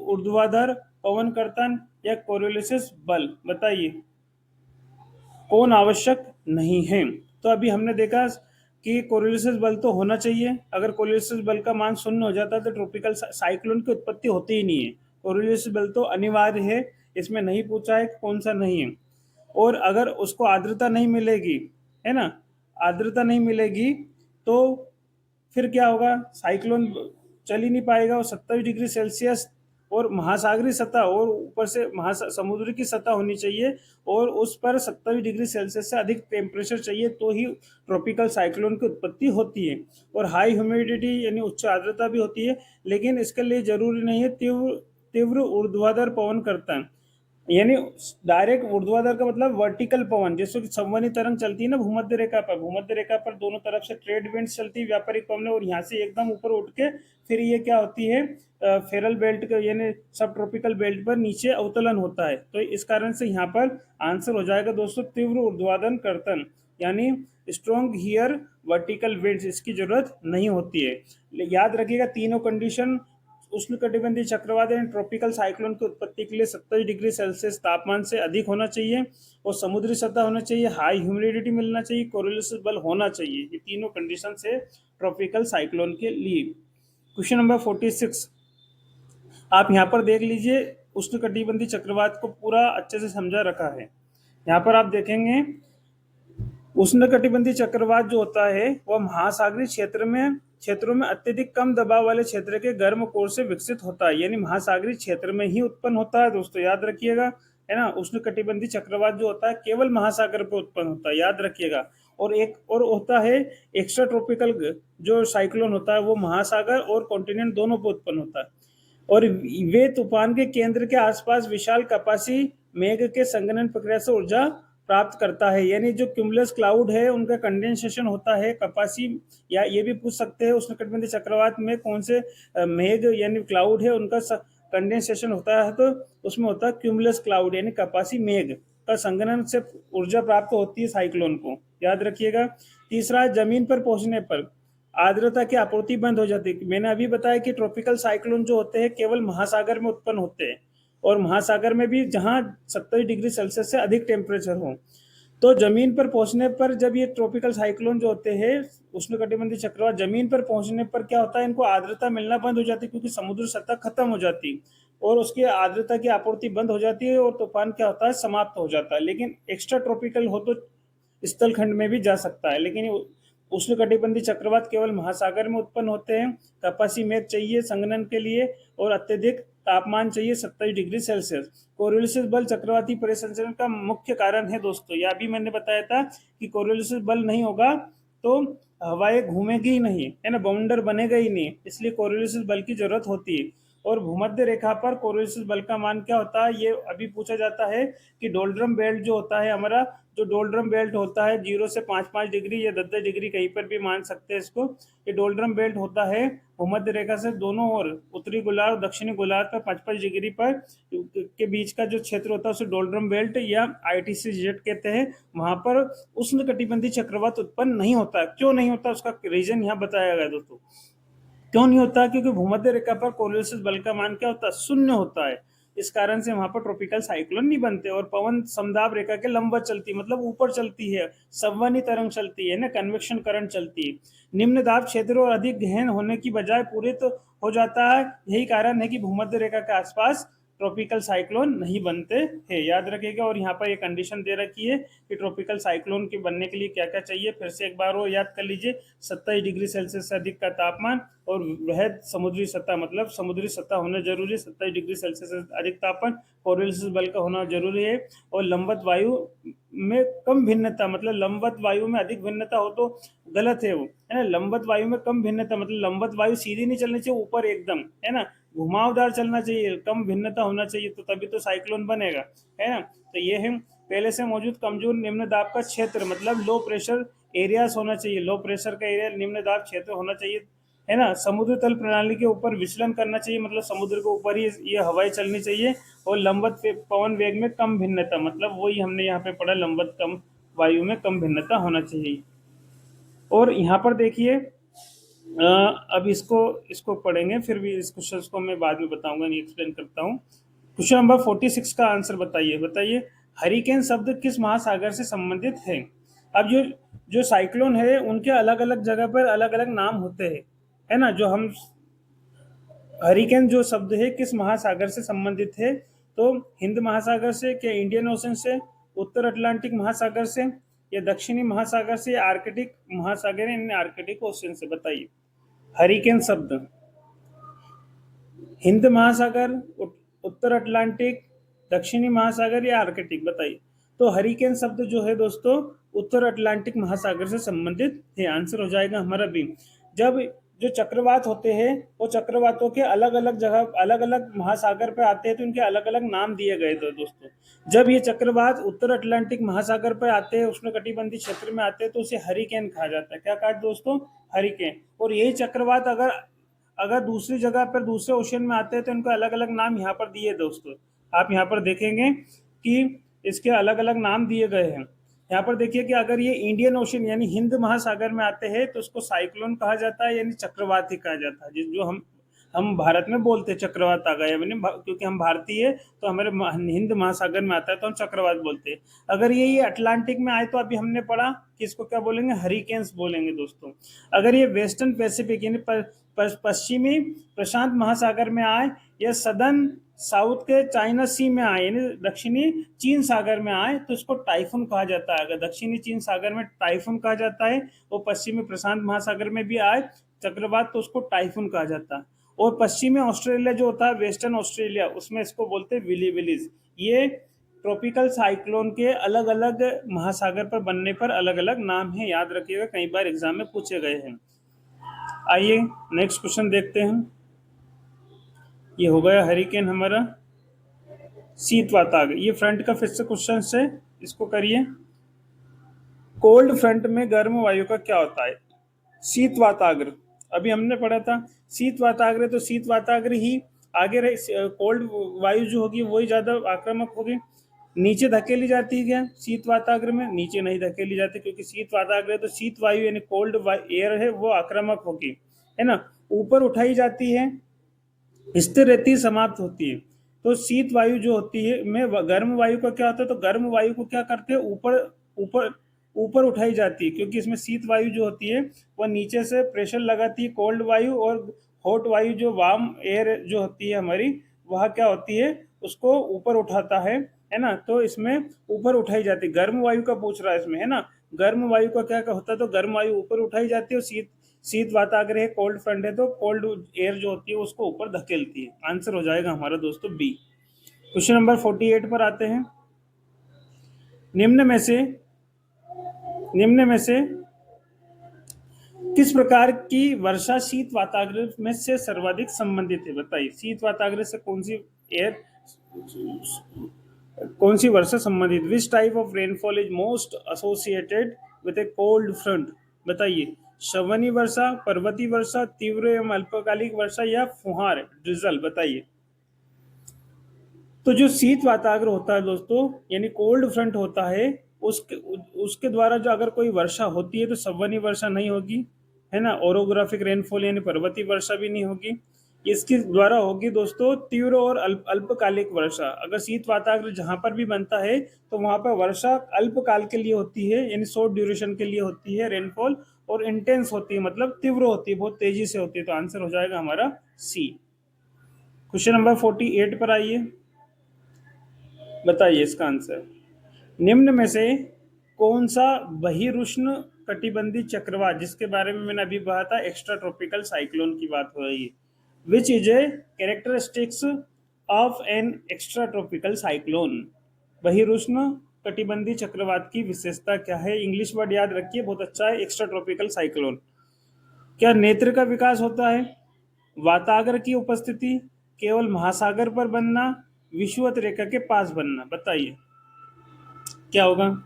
ऊर्ध्वाधर पवन कर्तन, या कोरिलेसिस बल। बताइए कौन आवश्यक नहीं है? तो अभी हमने देखा कि कोरिलेसिस बल तो होना चाहिए। अगर कोरिलेसिस बल का मान शून्य हो जाता है तो ट्रॉपिकल साइक्लोन की उत्पत्ति होती ही नहीं है। कोरिलेसिस बल तो अनिवार्य है, इसमें नहीं पूछा है कौन सा नहीं है। और अगर उसको आर्द्रता नहीं मिलेगी, है ना, आर्द्रता नहीं मिलेगी, तो फिर क्या होगा? साइक्लोन चल ही नहीं पाएगा। और 27 डिग्री सेल्सियस और महासागरीय सतह और ऊपर से समुद्र की सतह होनी चाहिए, और उस पर 27 डिग्री सेल्सियस से अधिक टेम्परेचर चाहिए, तो ही ट्रॉपिकल साइक्लोन की उत्पत्ति होती है। और हाई ह्यूमिडिटी यानी उच्च आर्द्रता भी होती है, लेकिन इसके लिए जरूरी नहीं है तीव्र ऊर्ध्वाधर पवन कर्तन, यानी डायरेक्ट ऊर्ध्वाधर का मतलब वर्टिकल पवन, जैसे कि संवहनी तरंग चलती है ना भूमध्य रेखा पर, भूमध्य रेखा पर दोनों तरफ से ट्रेड विंड्स चलती है, व्यापारिक पवन, और यहाँ से एकदम ऊपर उठ के फिर ये क्या होती है, फेरल बेल्ट का यानी सब ट्रॉपिकल बेल्ट पर नीचे अवतलन होता है। तो इस कारण से यहाँ पर आंसर हो जाएगा दोस्तों तीव्र ऊर्ध्वाधर कर्तन। यानी स्ट्रॉन्ग हियर वर्टिकल विंड्स, इसकी जरूरत नहीं होती है। याद रखिएगा तीनों कंडीशन उष्णकटिबंधीय चक्रवात यानी ट्रॉपिकल साइक्लोन की उत्पत्ति के लिए 27 डिग्री सेल्सियस तापमान से अधिक होना चाहिए और समुद्री सतह होना चाहिए, हाई ह्यूमिडिटी मिलना चाहिए, कोरियोलिस बल होना चाहिए। ये तीनों कंडीशन है ट्रॉपिकल साइक्लोन के लिए। क्वेश्चन नंबर 46 आप यहाँ पर देख लीजिए, उष्णकटिबंधीय चक्रवात को पूरा अच्छे से समझा रखा है। यहाँ पर आप देखेंगे उष्णकटिबंधीय चक्रवात जो होता है वह महासागरीय क्षेत्रों में अत्यधिक कम दबाव वाले क्षेत्र के गर्म कोर से विकसित होता है, यानी महासागरीय क्षेत्र में ही उत्पन्न होता है। दोस्तों याद रखिएगा, है ना, उष्णकटिबंधीय चक्रवात जो होता है केवल महासागर पर उत्पन्न होता है, याद रखिएगा। और एक और होता है एक्स्ट्रा ट्रॉपिकल जो साइक्लोन होता है वो महासागर और कॉन्टिनेंट दोनों पर उत्पन्न होता है और वे तूफान के केंद्र के आसपास विशाल कपासी मेघ के संघनन प्रक्रिया से ऊर्जा प्राप्त करता है। यानी जो क्यूमुलस क्लाउड है उनका कंडेंसेशन होता है कपासी, या ये भी पूछ सकते हैं उष्णकटिबंधीय चक्रवात में कौन से मेघ यानी क्लाउड है उनका कंडेंसेशन होता है, तो उसमें होता है क्यूमुलस क्लाउड यानी कपासी मेघ का संघनन से ऊर्जा प्राप्त होती है साइक्लोन को, याद रखिएगा। तीसरा, जमीन पर पहुंचने पर आर्द्रता की आपूर्ति बंद हो जाती है। मैंने अभी बताया कि ट्रॉपिकल साइक्लोन जो होते हैं केवल महासागर में उत्पन्न होते हैं और महासागर में भी जहां 70 डिग्री सेल्सियस से अधिक टेम्परेचर हो। तो जमीन पर पहुंचने पर जब ये ट्रॉपिकल साइक्लोन जो होते हैं उष्णकटिबंधीय चक्रवात जमीन पर पहुंचने पर क्या होता है, इनको आर्द्रता मिलना बंद हो जाती है क्योंकि समुद्र सतह खत्म हो जाती और उसकी आर्द्रता की आपूर्ति बंद हो जाती है और तूफान क्या होता है, समाप्त हो जाता है। लेकिन एक्स्ट्रा ट्रॉपिकल हो तो स्थल खंड में भी जा सकता है, लेकिन उष्णकटिबंधीय चक्रवात केवल महासागर में उत्पन्न होते हैं। कपासी मेघ चाहिए संघनन के लिए और अत्यधिक तापमान चाहिए 27 डिग्री सेल्सियस। कोरियोलिस बल चक्रवाती परिसंचरण का मुख्य कारण है दोस्तों। यह भी मैंने बताया था कि कोरियोलिस बल नहीं होगा तो हवाएं घूमेगी ही नहीं, है ना, बाउंडर बनेगा ही नहीं, इसलिए कोरियोलिस बल की जरूरत होती है। और भूमध्य रेखा पर कोरियोलिस बल का मान क्या होता है, ये अभी पूछा जाता है कि डोल्ड्रम बेल्ट जो होता है हमारा, जो डोल्ड्रम बेल्ट होता है 0 से 5-5 डिग्री या 10-10 डिग्री कहीं पर भी मान सकते हैं इसको। ये डोल्ड्रम बेल्ट होता है भूमध्य रेखा से दोनों ओर उत्तरी गोलार्ध और दक्षिणी गोलार्ध पर 5-5 डिग्री पर के बीच का जो क्षेत्र होता है उसे डोल्ड्रम बेल्ट या ITC जेट कहते हैं। वहां पर उष्णकटिबंधीय चक्रवात उत्पन्न नहीं होता। क्यों नहीं होता उसका रीजन यहाँ बताया गया दोस्तों। क्यों नहीं होता, क्योंकि भूमध्य रेखा पर कोरियोलिस बल का मान क्या होता है, शून्य होता है। इस कारण से वहां पर ट्रॉपिकल साइक्लोन नहीं बनते और पवन समदाब रेखा के लंबवत चलती मतलब ऊपर चलती है, संवहनी तरंग चलती है ना, कन्वेक्शन करंट चलती है। निम्न दाब क्षेत्र और अधिक गहन होने की बजाय पूरित हो जाता है। यही कारण है कि भूमध्य रेखा के आसपास ट्रॉपिकल साइक्लोन नहीं बनते हैं, याद रखिएगा। और यहाँ पर ये कंडीशन दे रखी है कि ट्रॉपिकल साइक्लोन के बनने के लिए क्या क्या चाहिए, फिर से एक बार वो याद कर लीजिए। 27 डिग्री सेल्सियस से अधिक का तापमान और वह समुद्री सतह मतलब समुद्री सतह होना जरूरी है, 27 डिग्री सेल्सियस से अधिक तापमान, कोरियोलिस बल का होना जरूरी है और लंबवत वायु में कम भिन्नता मतलब लंबवत वायु में अधिक भिन्नता हो तो गलत है वो, है ना। लंबवत वायु में कम भिन्नता मतलब लंबवत वायु सीधी नहीं चलनी चाहिए ऊपर एकदम, है ना, घुमावदार चलना चाहिए, कम भिन्नता होना चाहिए, तो तभी तो साइक्लोन बनेगा, है ना। तो ये है पहले से मौजूद कमजोर निम्न दाब का क्षेत्र मतलब लो प्रेशर एरियाज होना चाहिए, लो प्रेशर का एरिया निम्न दाब क्षेत्र होना चाहिए, है ना। समुद्र तल प्रणाली के ऊपर विचलन करना चाहिए मतलब समुद्र के ऊपर ही ये हवाएं चलनी चाहिए और लंबवत पवन वेग में कम भिन्नता मतलब वही हमने यहाँ पे पढ़ा, लंबवत कम वायु में कम भिन्नता होना चाहिए। और यहाँ पर देखिए अब इसको इसको पढ़ेंगे, फिर भी इस क्वेश्चन को मैं बाद में बताऊंगा, नहीं एक्सप्लेन करता हूँ। क्वेश्चन नंबर 46 का आंसर बताइए। बताइए हरिकेन शब्द किस महासागर से संबंधित है। अब जो साइक्लोन है उनके अलग अलग जगह पर अलग अलग नाम होते हैं, है ना। जो हम हरिकेन जो शब्द है किस महासागर से संबंधित है, तो हिंद महासागर से, क्या इंडियन ओशन से, उत्तर अटलांटिक महासागर से, या दक्षिणी महासागर से, या आर्कटिक महासागर यानी आर्कटिक ओशन से। बताइए हरिकेन शब्द हिंद महासागर, उत्तर अटलांटिक, दक्षिणी महासागर या आर्कटिक, बताइए। तो हरिकेन शब्द जो है दोस्तों उत्तर अटलांटिक महासागर से संबंधित है, आंसर हो जाएगा हमारा बी। जब जो चक्रवात होते हैं वो चक्रवातों के अलग अलग जगह अलग अलग महासागर पर आते हैं तो इनके अलग अलग नाम दिए गए थे दोस्तों। जब ये चक्रवात उत्तर अटलांटिक महासागर पर आते हैं, उष्णकटिबंधीय क्षेत्र में आते हैं, तो उसे हरिकेन कहा जाता है। क्या कहा दोस्तों, हरिकेन। और यही चक्रवात अगर अगर दूसरी जगह पर दूसरे ओशन में आते हैं तो इनको अलग अलग नाम यहाँ पर दिए दोस्तों। आप यहाँ पर देखेंगे कि इसके अलग अलग नाम दिए गए हैं। यहाँ पर देखिए कि अगर ये इंडियन ओशन यानी हिंद महासागर में आते हैं तो उसको साइक्लोन कहा जाता है, यानी चक्रवात ही कहा जाता है। जो हम भारत में बोलते हैं चक्रवात आ गया, यानी क्योंकि हम भारतीय है तो हमारे हिंद महासागर में आता है तो हम चक्रवात बोलते हैं। अगर ये अटलांटिक में आए तो अभी हमने पढ़ा कि इसको क्या बोलेंगे, हरिकेन्स बोलेंगे दोस्तों। अगर ये वेस्टर्न पैसिफिक यानी पश्चिमी प्रशांत महासागर में आए या सदर्न साउथ के चाइना सी में आए यानी दक्षिणी चीन सागर में आए तो इसको टाइफून कहा जाता है। अगर दक्षिणी चीन सागर में टाइफून कहा जाता है और पश्चिमी प्रशांत महासागर में भी आए चक्रवात तो उसको टाइफून कहा जाता है। और पश्चिमी ऑस्ट्रेलिया जो होता है, वेस्टर्न ऑस्ट्रेलिया, उसमें इसको बोलते हैं विली विलीज। ये ट्रॉपिकल साइक्लोन के अलग अलग महासागर पर बनने पर अलग अलग नाम है, याद रखिएगा, कई बार एग्जाम में पूछे गए हैं। आइए नेक्स्ट क्वेश्चन देखते हैं। ये हो गया हरिकेन हमारा। शीत वाताग्र, ये फ्रंट का फिर से क्वेश्चन है, इसको करिए। कोल्ड फ्रंट में गर्म वायु का क्या होता है? शीत वाताग्र, अभी हमने पढ़ा था शीत वाताग्र, तो शीत वाताग्र ही आगे रहे, कोल्ड वायु जो होगी वही ज्यादा आक्रामक होगी। नीचे धकेली जाती है क्या शीत वाताग्र में? नीचे नहीं धकेली जाती, क्योंकि शीत वाताग्र है तो शीत वायु यानी कोल्ड एयर है वो आक्रामक होगी, है ना। ऊपर उठाई जाती है, स्थिर रहती है, समाप्त होती है। तो शीत वायु जो होती है में गर्म वायु का क्या होता है, तो गर्म वायु को क्या करते हैं, ऊपर ऊपर ऊपर उठाई जाती है, क्योंकि इसमें शीत वायु जो होती है वह नीचे से प्रेशर लगाती है कोल्ड वायु, और हॉट वायु जो वार्म एयर जो होती है हमारी, वह क्या होती है, उसको ऊपर उठाता है ना। तो इसमें ऊपर उठाई जाती है, गर्म वायु का पूछ रहा है इसमें, है ना। गर्म वायु का क्या होता है, तो गर्म वायु ऊपर उठाई जाती है, और शीत वाताग्र है, कोल्ड फ्रंट है, तो कोल्ड एयर जो होती है उसको ऊपर धकेलती है। आंसर हो जाएगा हमारा दोस्तों बी। क्वेश्चन नंबर 48 पर आते हैं। निम्न में से किस प्रकार की वर्षा शीत वाताग्र में से सर्वाधिक संबंधित है? बताइए, शीत वाताग्र से कौन सी वर्षा संबंधित? Which type of rainfall is most associated with A cold front? बताइए, श्रवणी वर्षा, पर्वतीय वर्षा, तीव्र एवं अल्पकालिक वर्षा या फुहार ड्रिजल? बताइए। तो जो शीत वाताग्र होता है दोस्तों, यानी कोल्ड फ्रंट होता है, उसके द्वारा जो अगर कोई वर्षा होती है तो संवहनी वर्षा नहीं होगी, है ना। ओरोग्राफिक रेनफॉल यानी पर्वतीय वर्षा भी नहीं होगी। इसके द्वारा होगी दोस्तों तीव्र और अल्पकालिक वर्षा। अगर शीत वाताग्र जहां पर भी बनता है तो वहां पर वर्षा अल्पकाल के लिए होती है, यानी शॉर्ट ड्यूरेशन के लिए होती है रेनफॉल, और इंटेंस होती है, मतलब तीव्र होती है, बहुत तेजी से होती है। तो आंसर हो जाएगा हमारा सी। क्वेश्चन नंबर 48 पर आइए, बताइए इसका आंसर। निम्न में से कौन सा बहिरुष्ण कटिबंधी चक्रवात, जिसके बारे में मैंने अभी कहा था एक्स्ट्रा ट्रॉपिकल साइक्लोन की बात हो रही है, which is a characteristics of an extra tropical cyclone? बहिरुष्ण कटिबंधी चक्रवात की विशेषता क्या है? इंग्लिश वर्ड याद रखिए, बहुत अच्छा है, एक्स्ट्रा ट्रॉपिकल साइक्लोन। क्या नेत्र का विकास होता है, वाताग्र की उपस्थिति, केवल महासागर पर बनना, विषुवत रेखा के पास बनना? बताइए क्या होगा।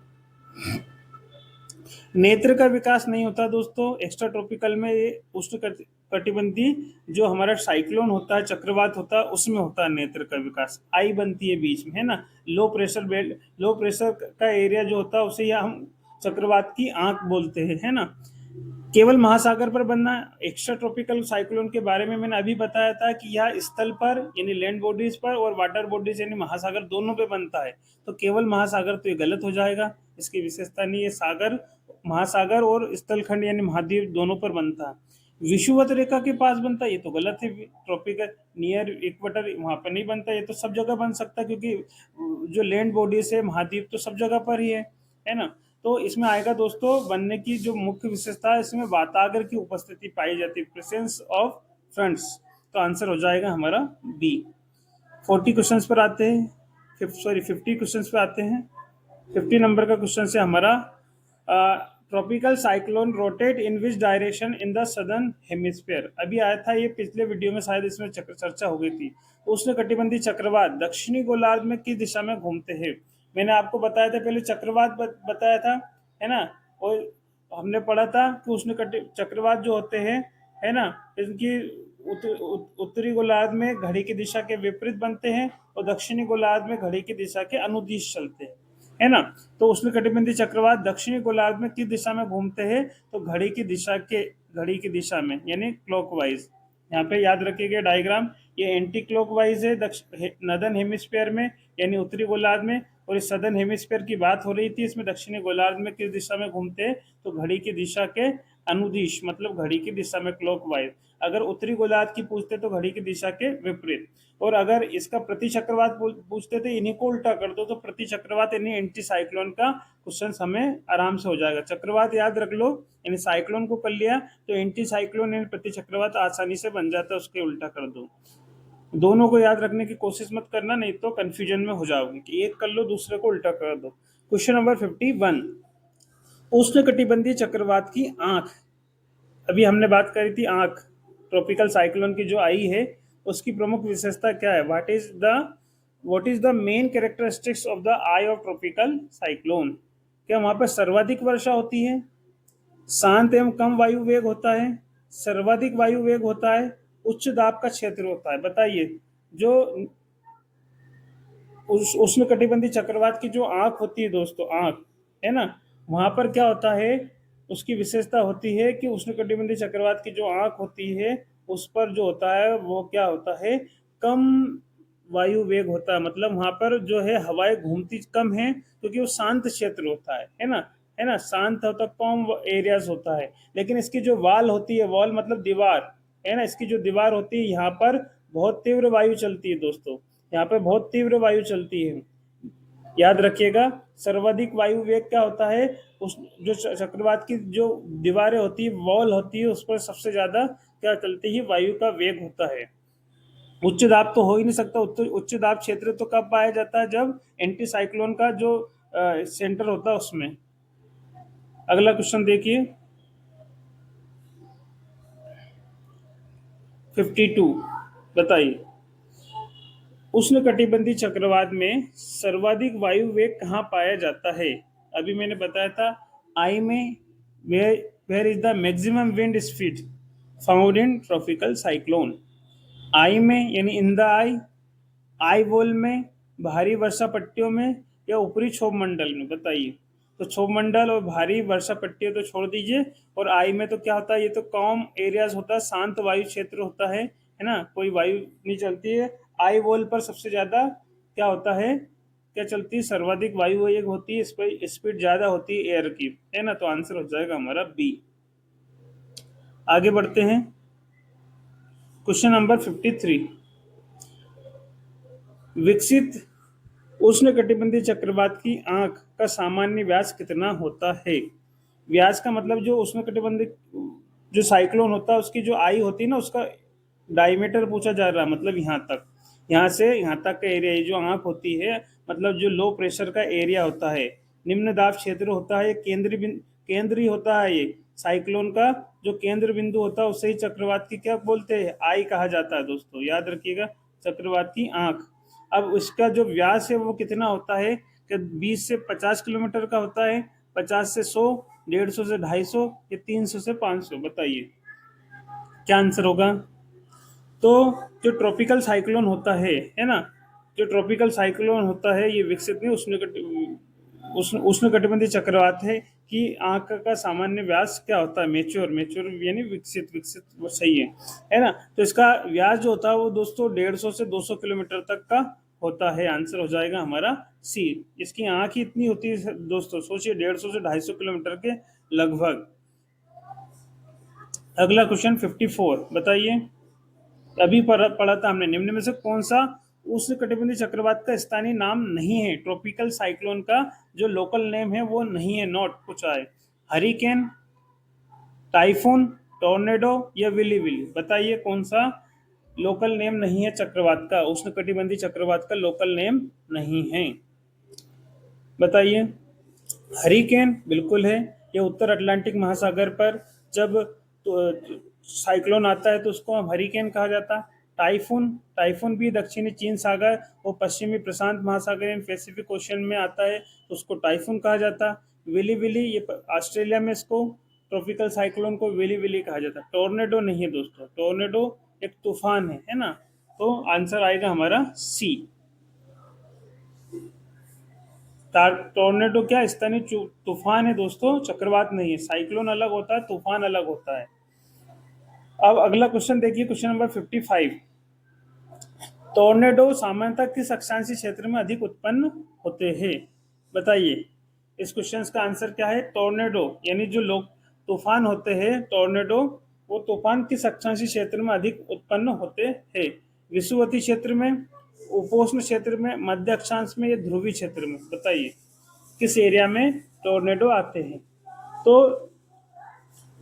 नेत्र का विकास नहीं होता दोस्तों एक्स्ट्रा ट्रॉपिकल में, ये उष्ण कटिबंधी जो हमारा साइक्लोन होता है, चक्रवात होता है, उसमें होता है नेत्र का विकास। आई बनती है बीच में, है ना। लो प्रेशर का एरिया जो होता है उसे हम चक्रवात की आंख बोलते हैं, है ना। केवल महासागर पर बनना, एक्स्ट्रा ट्रॉपिकल साइक्लोन के बारे में मैंने अभी बताया था कि यह स्थल पर यानी लैंड बॉडीज पर और वाटर बॉडीज यानी महासागर दोनों पे बनता है। तो केवल महासागर तो ये गलत हो जाएगा, इसकी विशेषता नहीं है। सागर, महासागर और स्थलखंड यानी महाद्वीप दोनों पर बनता है। विषुवत रेखा के पास बनता है, ये तो गलत है। ट्रॉपिकल नियर इक्वेटर वहां पर नहीं बनता, ये तो सब जगह बन सकता है, क्योंकि जो लैंड बॉडीज है महाद्वीप तो सब जगह पर ही है ना। तो इसमें आएगा दोस्तों बनने की जो मुख्य विशेषता है, इसमें वाताग्र की उपस्थिति पाई जाती है, प्रेजेंस ऑफ फ्रंट्स। तो आंसर हो जाएगा हमारा बी। 40 क्वेश्चंस पर आते हैं, 50 क्वेश्चंस पे आते हैं। 50 नंबर का क्वेश्चन से हमारा, tropical cyclone rotate in which direction in the southern hemisphere? अभी आया था ये पिछले वीडियो में, शायद इसमें चर्चा हो गई थी। उष्ण कटिबंधी चक्रवात दक्षिणी गोलार्ध में किस दिशा में घूमते हैं? मैंने आपको बताया था पहले, चक्रवात बताया था, है ना। और हमने पढ़ा था कि उष्ण चक्रवात जो होते हैं, है ना, इनकी उत्तरी गोलार्ध में घड़ी की दिशा के विपरीत बनते हैं और दक्षिणी गोलार्ध में घड़ी की दिशा के अनुदिश चलते हैं। है ना। तो उष्णकटिबंधीय चक्रवात दक्षिणी गोलार्ध में किस दिशा में घूमते हैं, तो घड़ी की दिशा में यानी क्लॉकवाइज। यहाँ पे याद रखिएगा डायग्राम, ये एंटी क्लॉकवाइज है नदर्न हेमिस्फीयर में यानी उत्तरी गोलार्ध में, और इस सदर्न हेमिस्फीयर की बात हो रही थी, इसमें दक्षिणी गोलार्ध में किस दिशा में घूमते हैं, तो घड़ी की दिशा के अनुदिश, मतलब घड़ी की दिशा में क्लॉकवाइज। अगर उत्तरी गोलार्ध की पूछते तो घड़ी की दिशा के विपरीत। और अगर इसका प्रति चक्रवात पूछते थे, इन्हीं को उल्टा कर दो तो प्रति चक्रवात यानी एंटी साइक्लोन का क्वेश्चन हमें आराम से हो जाएगा। चक्रवात याद रख लो, यानी साइक्लोन को कर लिया तो एंटी साइक्लोन यानी प्रति चक्रवात आसानी से बन जाता है, उसके उल्टा कर दो। दोनों को याद रखने की कोशिश मत करना, नहीं तो कंफ्यूजन में हो जाओगे कि एक कर लो दूसरे को उल्टा कर दो। क्वेश्चन नंबर 51, उष्णकटिबंधीय चक्रवात की आंख। अभी हमने बात करी थी आंख, ट्रॉपिकल साइक्लोन की जो आई है उसकी प्रमुख विशेषता क्या है, what is the main characteristics of the I of tropical cyclone. क्या वहां पर सर्वाधिक वर्षा होती है, शांत एवं कम वायु वेग होता है, सर्वाधिक वायु वेग होता है, उच्च दाब का क्षेत्र होता है। बताइए, जो उष्णकटिबंधीय चक्रवात की जो आंख होती है दोस्तों, आंख है ना, वहां पर क्या होता है, उसकी विशेषता होती है कि उष्णकटिबंधीय चक्रवात की जो आंख होती है उस पर जो होता है वो क्या होता है, कम वायु वेग होता है। मतलब वहां पर जो है हवाएं घूमती कम है क्योंकि वो शांत क्षेत्र होता है ना, है ना, शांत होता, कम एरियाज होता है। लेकिन इसकी जो वॉल होती है, वॉल मतलब दीवार, है ना, इसकी जो दीवार होती है यहाँ पर बहुत तीव्र वायु चलती है दोस्तों, यहाँ पे बहुत तीव्र वायु चलती है। याद रखिएगा, सर्वाधिक वायु वेग क्या होता है, उस जो चक्रवात की जो दीवारें होती है, वॉल होती है, उस पर सबसे ज्यादा क्या चलती है, वायु का वेग होता है। उच्च दाब तो हो ही नहीं सकता, उच्च दाब क्षेत्र तो कब पाया जाता है, जब एंटी साइक्लोन का जो सेंटर होता है उसमें। अगला क्वेश्चन देखिए 52, बताइए उष्णकटिबंधीय चक्रवात में सर्वाधिक वायु वेग कहाँ पाया जाता है। अभी मैंने बताया था आई में, where is the maximum wind speed found in tropical cyclone. आई में यानी इन द आई वॉल में, भारी वर्षा पट्टियों में, या ऊपरी क्षोभ मंडल में। बताइए, तो क्षोभ मंडल और भारी वर्षा पट्टियों तो छोड़ दीजिए, और आई में तो क्या होता है, ये तो कॉम एरियाज होता है, शांत वायु क्षेत्र होता है ना, कोई वायु नहीं चलती है। आई वॉल पर सबसे ज्यादा क्या होता है, क्या चलती है, सर्वाधिक वायु एक होती है, इस पर स्पीड ज्यादा होती है एयर की, है ना, तो आंसर हो जाएगा हमारा बी। आगे बढ़ते हैं, क्वेश्चन नंबर 53, विकसित उष्णकटिबंधीय चक्रवात की आंख का सामान्य व्यास कितना होता है। व्यास का मतलब जो उष्णकटिबंधीय जो साइक्लोन होता है उसकी जो आई होती है ना, उसका डायमीटर पूछा जा रहा है, मतलब यहाँ तक, यहाँ से यहाँ तक का एरिया, ये जो आंख होती है मतलब जो लो प्रेशर का एरिया होता है, निम्न दाब क्षेत्र होता है, केंद्रीय होता है, ये साइक्लोन का जो केंद्र बिंदु होता है उसे ही चक्रवात की क्या बोलते हैं, आई कहा जाता है दोस्तों, याद रखिएगा, चक्रवात की आंख। अब उसका जो व्यास है वो कितना होता है, कि 20 से 50 किलोमीटर का होता है, 50 से 100, 150 से 250, या 300 से 500। बताइए क्या आंसर होगा। तो जो ट्रॉपिकल साइक्लोन होता है ना, जो ट्रॉपिकल साइक्लोन होता है ये विकसित नहीं, उष्णकटिबंधीय चक्रवात है कि आंख का सामान्य व्यास क्या होता है, मेच्योर यानी विकसित, विकसित वो सही है ना। तो इसका व्यास जो होता है वो दोस्तों 150 से 200 किलोमीटर तक का होता है, आंसर हो जाएगा हमारा सी। इसकी आंख ही इतनी होती है दोस्तों, सोचिए 150 से 250 किलोमीटर के लगभग। अगला क्वेश्चन 54, बताइए, अभी पढ़ा था हमने, निम्न में से कौन सा उष्णकटिबंधीय चक्रवात का स्थानीय नाम नहीं है, ट्रॉपिकल साइक्लोन का जो लोकल नेम है वो नहीं है, नॉट पूछा है, हरिकेन, टाइफून, टोर्नेडो, या विली विली। बताइए कौन सा लोकल नेम नहीं है चक्रवात का, उष्णकटिबंधीय चक्रवात का लोकल नेम नहीं है। बताइए, हरिकेन बिल्कुल है, ये उत्तर अटलांटिक महासागर पर जब तो साइक्लोन आता है तो उसको हम हरिकेन कहा जाता है। टाइफून, टाइफून भी दक्षिणी चीन सागर और पश्चिमी प्रशांत महासागर इन पैसिफिक ओशन में आता है तो उसको टाइफून कहा जाता है। विली विली, ये ऑस्ट्रेलिया में इसको ट्रॉपिकल साइक्लोन को विली विली कहा जाता है। टोर्नेडो नहीं है दोस्तों, टोर्नेडो एक तूफान है ना, तो आंसर आएगा हमारा सी। टोर्नेडो क्या स्थानीय तूफान है दोस्तों, चक्रवात नहीं है। साइक्लोन अलग होता है, तूफान अलग होता है। अब अगला क्वेश्चन देखिए, क्वेश्चन नंबर 55। टोर्नेडो सामान्यतः किस अक्षांशीय क्षेत्र में अधिक उत्पन्न होते हैं? बताइए, इस क्वेश्चन का आंसर क्या है? टोर्नेडो यानी जो लोग तूफान होते हैं टोर्नेडो, वो तूफान किस अक्षांशीय क्षेत्र में अधिक उत्पन्न होते हैं? विषुवतीय क्षेत्र में, उपोष्ण क्षेत्र में, मध्य अक्षांश में या ध्रुवीय क्षेत्र में? बताइए किस एरिया में टोर्नेडो आते हैं। तो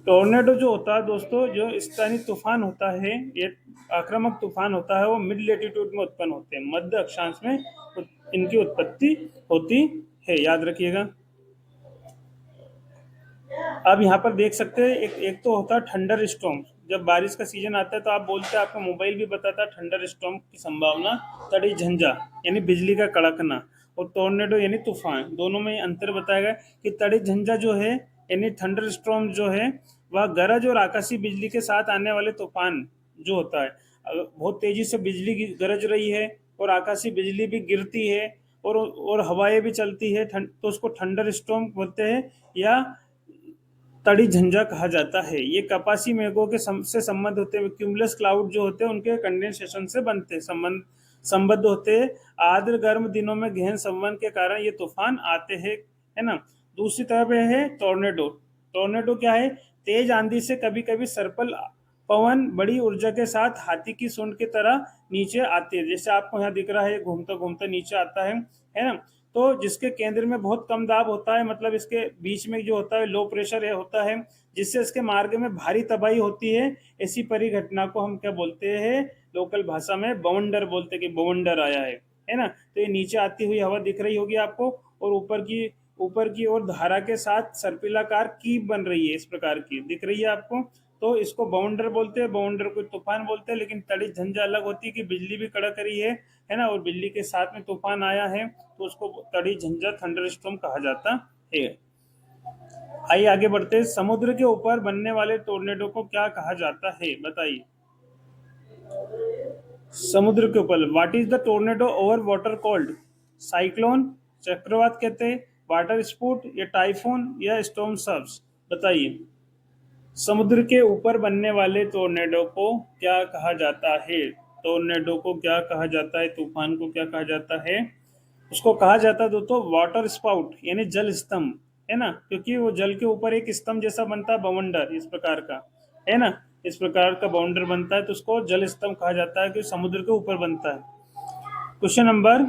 टोर्नेडो जो होता है दोस्तों, जो स्थानीय तूफान होता है, ये आक्रामक तूफान होता है, वो मिड लेटीट्यूड में उत्पन्न होते हैं, मध्य अक्षांश में इनकी उत्पत्ति होती है, याद रखिएगा। अब यहाँ पर देख सकते हैं, एक तो होता है थंडर स्टॉर्म। जब बारिश का सीजन आता है तो आप बोलते हैं, आपका मोबाइल भी बताता है थंडर स्टॉर्म की संभावना, तड़ी झंझा यानी बिजली का कड़कना, और टोर्नेडो यानी तूफान। दोनों में अंतर बताया गया कि तड़ी झंझा जो है यानी थंडर स्टॉर्म जो है, वह गरज और आकाशीय बिजली के साथ आने वाले तूफान जो होता है। बहुत तेजी से बिजली गरज रही है और आकाशीय बिजली भी गिरती है और हवाएं भी चलती है, तो उसको थंडर स्टॉर्म बोलते हैं या तड़ी झंझा कहा जाता है। ये कपासी मेघों के से संबंध होते हैं, क्यूमुलस क्लाउड जो होते हैं उनके कंडेंसेशन से बनते संबद्ध होते हैं। आर्द्र गर्म दिनों में गहन संवहन के कारण ये तूफान आते हैं, है ना। दूसरी तरफ है टोर्नेडो। टोर्नेडो क्या है? तेज आंधी से कभी कभी सर्पल पवन बड़ी ऊर्जा के साथ हाथी की सूंड की तरह नीचे आते हैं, जैसे आपको यहाँ दिख रहा है, घूमता घूमता नीचे आता है ना। तो जिसके केंद्र में बहुत कम दाब होता है, मतलब इसके बीच में जो होता है लो प्रेशर होता है, जिससे इसके मार्ग में भारी तबाही होती है। ऐसी परिघटना को हम क्या बोलते हैं? लोकल भाषा में बवंडर बोलते हैं, कि बवंडर आया है ना। तो ये नीचे आती हुई हवा दिख रही होगी आपको, और ऊपर की ओर धारा के साथ सर्पिलाकार कीप बन रही है, इस प्रकार की दिख रही है आपको। तो इसको बाउंडर बोलते हैं, बाउंडर को तूफान बोलते हैं। लेकिन तड़ी झंझा अलग होती है कि बिजली भी कड़क रही है ना, और बिजली के साथ में तूफान आया है, तो उसको तड़ी झंझा थंडर स्टॉर्म कहा जाता है। आइए आगे बढ़ते हैं। समुद्र के ऊपर बनने वाले टोर्नेडो को क्या कहा जाता है? बताइए, समुद्र के ऊपर। What is the tornado over water called? Cyclone, चक्रवात कहते हैं, वाटर स्पूट या टाइफून या स्टॉर्म सर्व्स? बताइए, समुद्र के ऊपर बनने वाले टोर्नेडो को क्या कहा जाता है? टोर्नेडो को क्या कहा जाता है? तूफान को क्या कहा जाता है? उसको कहा जाता है दोस्तों वाटर स्पाउट यानी जल स्तंभ, है ना, क्योंकि वो जल के ऊपर एक स्तंभ जैसा बनता है, बवंडर इस प्रकार का, है ना। इस प्रकार का बाउंडर बनता है, तो उसको जल स्तंभ कहा जाता है, कि समुद्र के ऊपर बनता है। Question number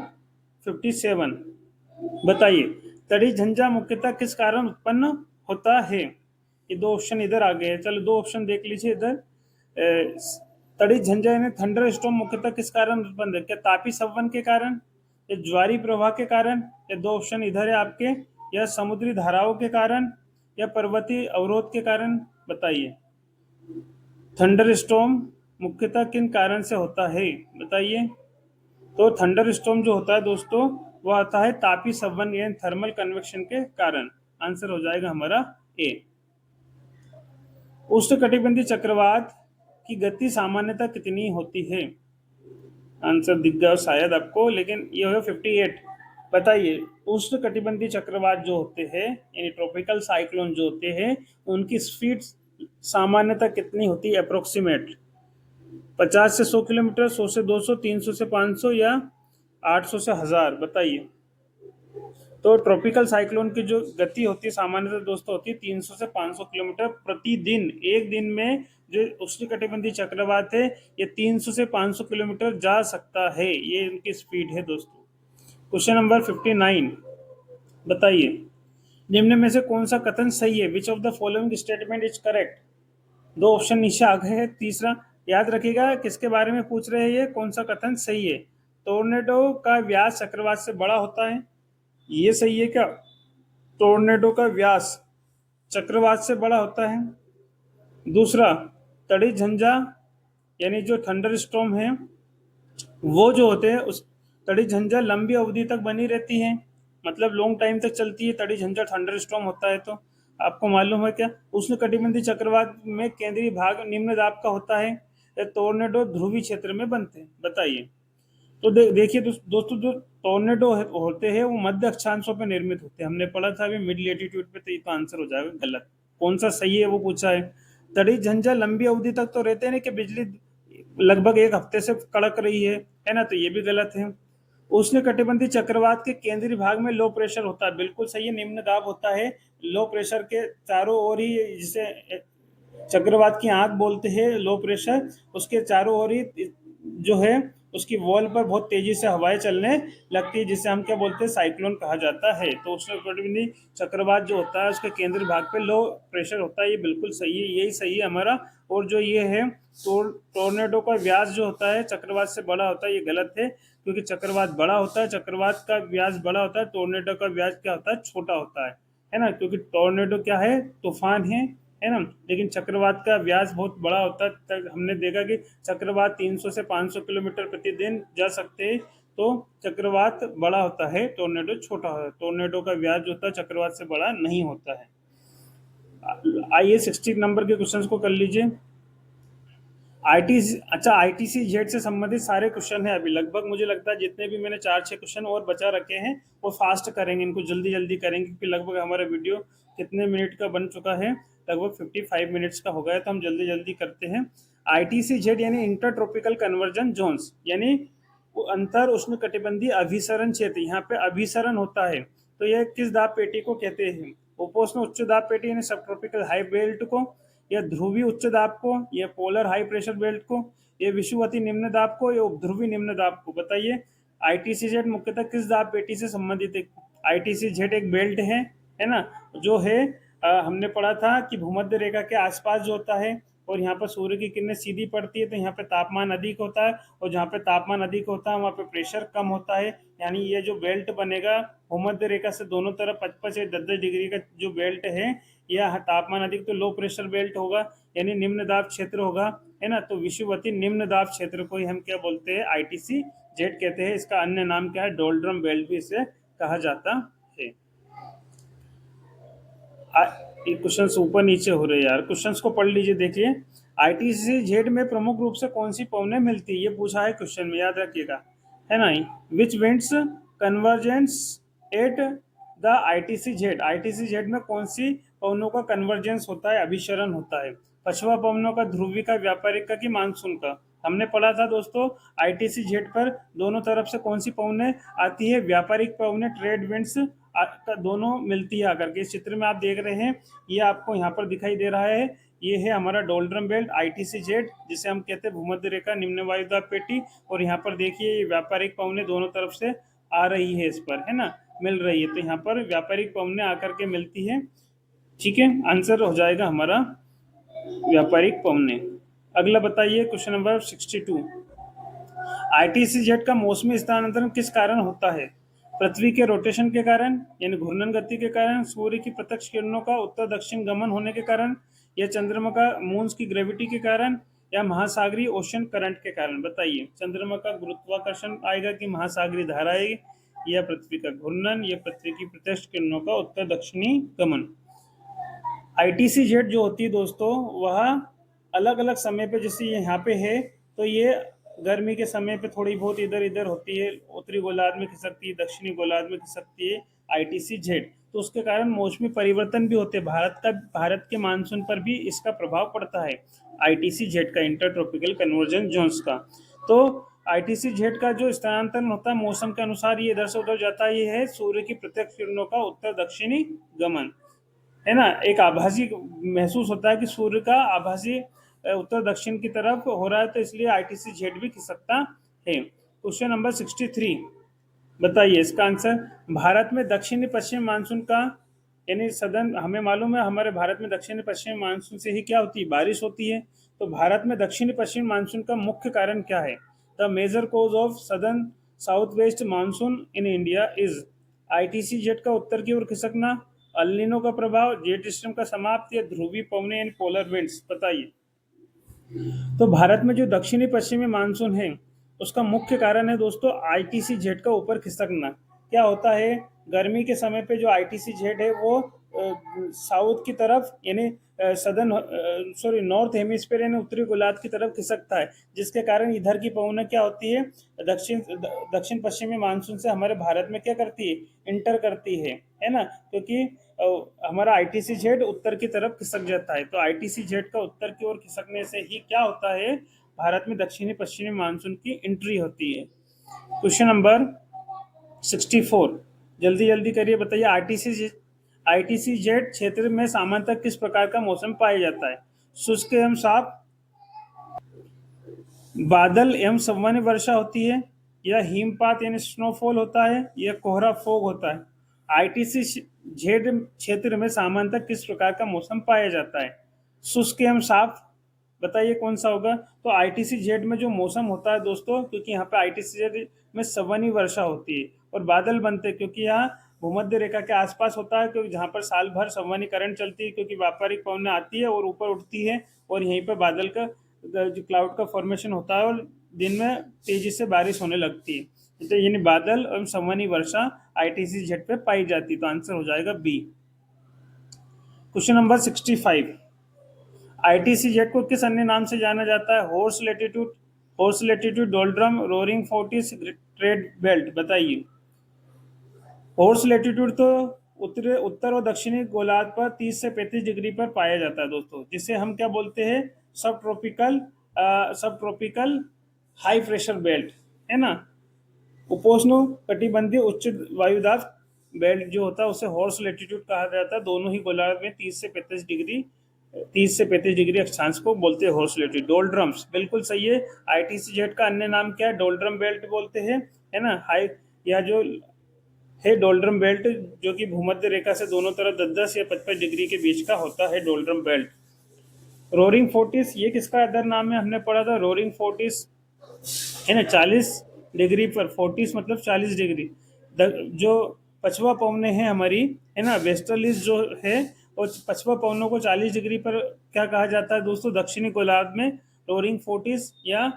57। बताइए, तड़ी झंझा मुख्यतः किस कारण उत्पन्न होता है? ये दो ऑप्शन इधर आ गए हैं, चलो दो ऑप्शन देख लीजिए इधर। तड़ी झंझा यानी थंडर स्टॉर्म मुख्यतः किस कारण उत्पन्न है? क्या तापी संवहन के कारण, या ज्वारी प्रवाह के कारण, या दो ऑप्शन इधर है आपके, या समुद्री धाराओं के कारण, या पर्वतीय अवरोध के कारण? बताइए, थंडर स्टॉर्म मुख्यतः किन कारण से होता है? बताइए। तो थंडर स्टॉर्म जो होता है दोस्तों, वह आता है तापी संवहन यानी थर्मल कन्वेक्शन के कारण। आंसर हो जाएगा हमारा ए। उष्णकटिबंधीय चक्रवात की गति सामान्यतः कितनी होती है? आंसर दिख गया शायद आपको, लेकिन ये होगा 58। बताइए, उष्णकटिबंधीय चक्रवात जो होते हैं यानी ट्रॉपिकल साइक्लोन जो होते हैं, उनकी स्पीड सामान्यतः कितनी होती है? अप्रोक्सीमेट 50 से 100 किलोमीटर, 100 से 200, 300 से 500 या 800 से 1000? बताइए। तो ट्रॉपिकल साइक्लोन की जो गति होती है सामान्यतः दोस्तों होती है 300 से 500 किलोमीटर प्रतिदिन। एक दिन में जो उष्णकटिबंधीय चक्रवात है, ये 300 से 500 किलोमीटर जा सकता है, ये इनकी स्पीड है दोस्तों। Question number 59। बताइए, निम्न में से कौन सा कथन सही है? Which of the following statement is correct? दो ऑप्शन नीचे आ गए हैं। तीसरा, याद रखिएगा किसके बारे में पूछ रहे हैं, ये कौन सा कथन सही है? टोर्नेडो का व्यास चक्रवात से बड़ा होता है, ये सही है क्या? टोर्नेडो का व्यास चक्रवात से बड़ा होता है। दूसरा, तड़ी झंझा यानी जो थंडर स्टॉर्म है, वो जो होते हैं उस तड़ी झंझा लंबी अवधि तक बनी रहती है, मतलब लॉन्ग टाइम तक चलती है तड़ी झंझा थंडर स्टॉर्म होता है। तो आपको मालूम है क्या? उष्णकटिबंधीय चक्रवात में केंद्रीय भाग निम्न दाब का होता है, टोर्नेडो ध्रुवीय क्षेत्र में बनते हैं। बताइए, तो देखिए दोस्तों, जो टोर्नेडो होते हैं वो मध्य अक्षांशों पे निर्मित होते हैं। हमने पढ़ा था अभी मिड लेटीट्यूड पे, तो ये तो आंसर हो जाएगा गलत। कौन सा सही है वो पूछा है। तड़ी झंझा लंबी अवधि तक तो रहते हैं कि बिजली लगभग एक हफ्ते से कड़क रही है ना, तो ये भी गलत है। उष्ण कटिबंधीय चक्रवात के केंद्रीय भाग में लो प्रेशर होता है, बिल्कुल सही है, निम्न दाब होता है। लो प्रेशर के चारों ओर ही, जिसे चक्रवात की आंख बोलते हैं, लो प्रेशर, उसके चारों ओर ही जो है उसकी वॉल पर बहुत तेजी से हवाएं चलने लगती है, जिसे हम क्या बोलते हैं, साइक्लोन कहा जाता है। तो उष्णकटिबंधीय चक्रवात जो होता है उसके केंद्रीय भाग पे लो प्रेशर होता है, ये बिल्कुल सही है, यही सही है हमारा। और जो ये है टोर्नेडो का व्यास जो होता है चक्रवात से बड़ा होता है, ये गलत है, क्योंकि चक्रवात बड़ा होता है, चक्रवात का व्यास बड़ा होता है, टोर्नेडो का व्यास क्या होता है, छोटा होता है ना। क्योंकि टोर्नेडो क्या है, तूफान है ना, लेकिन चक्रवात का व्यास बहुत बड़ा होता है। तक हमने देखा कि चक्रवात 300 से 500 किलोमीटर प्रतिदिन जा सकते हैं, तो चक्रवात बड़ा होता है, टोर्नेडो छोटा होता है। टोर्नेडो का व्यास जो होता है चक्रवात से बड़ा नहीं होता है। आइए 60 नंबर के क्वेश्चंस को कर लीजिए। आईटीसी, अच्छा, आईटीसी जेड से संबंधित सारे क्वेश्चन है अभी लगभग, मुझे लगता है जितने भी मैंने 4-6 क्वेश्चन और बचा रखे हैं वो फास्ट करेंगे, इनको जल्दी जल्दी करेंगे, क्योंकि लगभग हमारा वीडियो कितने मिनट का बन चुका है, लगभग 55 मिनट्स का हो गया, तो हम जल्दी जल्दी करते हैं। आईटीसी जेड यानी इंटर ट्रॉपिकल कन्वर्जन जोन्स, यानी वो अंतर उष्ण कटिबंधीय अभिसरण क्षेत्र, यहाँ पे अभिसरण होता है। तो यह किस दाब पेटी को कहते हैं, उपोष्ण उच्च दाब पेटी यानी सब ट्रॉपिकल हाई बेल्ट को, या ध्रुवीय उच्च दाब को, या पोलर हाई प्रेशर बेल्ट को, या विषुवती निम्न दाब को, या उपध्रुवी निम्न दाब को, बताइए। आईटीसी जेड मुख्यतः किस दाब पेटी से संबंधित है। आईटीसी जेड एक बेल्ट है ना, जो है हमने पढ़ा था कि भूमध्य रेखा के आसपास जो होता है, और यहाँ पर सूर्य की किरणें सीधी पड़ती है, तो यहाँ पे तापमान अधिक होता है, और जहाँ पे तापमान अधिक होता है वहाँ पे प्रेशर कम होता है। यानी ये जो बेल्ट बनेगा भूमध्य रेखा से दोनों तरफ 55 से 10 डिग्री का जो बेल्ट है, यह तापमान अधिक तो लो प्रेशर बेल्ट होगा, यानी निम्न दाब क्षेत्र होगा, है ना। तो विषुवती निम्न दाब क्षेत्र को ही हम क्या बोलते हैं, आईटीसी जेड कहते हैं। इसका अन्य नाम क्या है, डोल्ड्रम बेल्ट भी इसे कहा जाता है। ये क्वेश्चन ऊपर नीचे हो रहे हैं यार, क्वेश्चंस को पढ़ लीजिए, देखिए। आईटीसी जेड में प्रमुख रूप से कौन सी पवनें मिलती है, ये पूछा है क्वेश्चन में, याद रखिएगा, है ना। Which winds convergence at the ITCZ, ITCZ में कौन सी पवनों का कन्वर्जेंस होता है, अभिसरण होता है। पछुआ पवनों का, ध्रुवी का, व्यापारिक का, कि मानसून का। हमने पढ़ा था दोस्तों आईटीसी जेड पर दोनों तरफ से कौन सी पवनें आती है, व्यापारिक पवनें, ट्रेड विंड्स दोनों मिलती है आकर के। इस चित्र में आप देख रहे हैं, ये आपको यहाँ पर दिखाई दे रहा है, ये है हमारा डोल्ड्रम बेल्ट आईटीसी जेड, जिसे हम कहते हैं भूमध्य रेखा निम्न वायुदाब पेटी। और यहाँ पर देखिए ये व्यापारिक पवनें दोनों तरफ से आ रही है, इस पर, है ना, मिल रही है, तो यहाँ पर व्यापारिक पवनें आकर के मिलती है। ठीक है, आंसर हो जाएगा हमारा व्यापारिक पवनें। अगला बताइए क्वेश्चन नंबर 62। आईटीसी जेट का मौसमी स्थानांतरण किस कारण होता है, पृथ्वी के रोटेशन के कारण, यानी घूर्णन गति के कारण, सूर्य की प्रत्यक्ष किरणों का उत्तर दक्षिण गमन होने के कारण, या चंद्रमा का मून्स की ग्रेविटी के कारण, या महासागरीय ओशन करंट के कारण, बताइए। चंद्रमा का गुरुत्वाकर्षण आएगा कि महासागरीय धारा आएगी, या पृथ्वी का घूर्णन, या पृथ्वी की प्रत्यक्ष किरणों का उत्तर दक्षिणी गमन। आईटीसी जेट जो होती है दोस्तों, वह अलग अलग समय पे, जैसे यहाँ पे है, तो ये गर्मी के समय पे थोड़ी बहुत इधर इधर होती है, उत्तरी गोलार्ध में खिसकती है, दक्षिणी गोलार्ध में खिसकती है आईटीसी जेट। तो उसके कारण मौसमी परिवर्तन भी होते हैं, भारत के मानसून पर भी इसका प्रभाव पड़ता है आईटीसी जेट का, इंटर ट्रॉपिकल कन्वर्जेंस जोन्स का। तो आईटीसी जेट का जो स्थानांतरण होता है मौसम के अनुसार, ये इधर से उधर जाता है, ये है सूर्य की प्रत्यक्ष किरणों का उत्तर दक्षिणी गमन, है ना। एक आभासी महसूस होता है कि सूर्य का आभासी उत्तर दक्षिण की तरफ हो रहा है, तो इसलिए आईटीसी जेड भी खिसकता है। क्वेश्चन नंबर 63, बताइए इसका आंसर। भारत में दक्षिणी पश्चिम मानसून का, यानी सदन, हमें मालूम है हमारे भारत में दक्षिणी पश्चिम मानसून से ही क्या होती है, बारिश होती है। तो भारत में दक्षिणी पश्चिम मानसून का मुख्य कारण क्या है, the major cause of southern south west monsoon in India is, ITC Z का उत्तर की ओर खिसकना, अल्निनो का प्रभाव, जेट सिस्टम का समाप्त, या ध्रुवीय पवनें यानी पोलर विंड्स, बताइए। तो भारत में जो दक्षिणी पश्चिमी मानसून है उसका मुख्य कारण है दोस्तों आईटीसी जेट का ऊपर खिसकना। क्या होता है, गर्मी के समय पे जो आईटीसी जेट है वो साउथ की तरफ यानी नॉर्थ हेमिस्फीयर यानी उत्तरी गोलार्ध की तरफ खिसकता है, जिसके कारण इधर की पवनें क्या होती है, दक्षिण पश्चिमी मानसून से हमारे भारत में क्या करती है, इंटर करती है ना, क्योंकि हमारा आईटीसी जेड उत्तर की तरफ खिसक जाता है। तो आईटीसी जेड का उत्तर की ओर खिसकने से ही क्या होता है, भारत में दक्षिणी पश्चिमी मानसून की एंट्री होती है। क्वेश्चन नंबर 64, जल्दी जल्दी करिए, बताइए आईटीसी जेड क्षेत्र में सामान्यतः किस प्रकार का मौसम पाया जाता है? शुष्क एवं साफ, बादल एवं सामान्य वर्षा होती है, या हिमपात यानी स्नोफॉल होता है, या कोहरा फोग होता है? आईटीसी जेड क्षेत्र में सामान्यतः किस प्रकार का मौसम पाया जाता है? शुष्क एवं साफ, बताइए कौन सा होगा? तो आईटीसी जेड में जो मौसम होता है दोस्तों, क्योंकि यहाँ पे आईटीसी जेड में सवनी वर्षा होती है और बादल बनते हैं, क्योंकि यहाँ भूमध्य रेखा के आसपास होता है, क्योंकि जहाँ पर साल भर सवनी करंट चलती है, क्योंकि व्यापारिक पवनें आती है और ऊपर उठती है, और यहीं पर बादल का जो क्लाउड का फॉर्मेशन होता है और दिन में तेजी से बारिश होने लगती है। तो यानी बादल और सवनी वर्षा आईटीसी जेड पे पाई जाती है। तो आंसर हो जाएगा B. Question number 65, ITC Z को किस अन्य नाम से जाना जाता है? Horse latitude, doldrum, roaring forties, trade belt, बताइए। हॉर्स लेटीट्यूड तो उत्तर और दक्षिणी गोलार्ध पर 30 से 35 डिग्री पर पाया जाता है दोस्तों, जिसे हम क्या बोलते हैं, सब ट्रॉपिकल हाई प्रेशर बेल्ट, है ना। उपोष्ण कटिबंधीय उच्च वायुदाब बेल्ट जो होता है उसे हॉर्स लेटीट्यूड कहा जाता है। दोनों ही गोलार्ध में 30 से 35 डिग्री अक्षांश को बोलते हैं हॉर्स लेटीट्यूड। डोल्ड्रम्स, बिल्कुल सही है। आईटीसी जेड का अन्य नाम क्या है? डोल्ड्रम बेल्ट बोलते हैं, है ना। हाई, यह जो है डोल्ड्रम बेल्ट, जो कि भूमध्य रेखा से दोनों तरफ 10-10 या 55 डिग्री के बीच का होता है डोल्ड्रम बेल्ट। रोरिंग फोर्टिस, ये किसका अदर नाम है? हमने पढ़ा था रोरिंग फोर्टिस, है ना। 40 डिग्री पर, फोर्टिस मतलब 40 डिग्री। जो पछवा पवने हैं हमारी, है ना, वेस्टर्लीज जो है, और पछवा पवनों को 40 डिग्री पर क्या कहा जाता है दोस्तों? दक्षिणी गोलार्ध में रोरिंग फोर्टिस या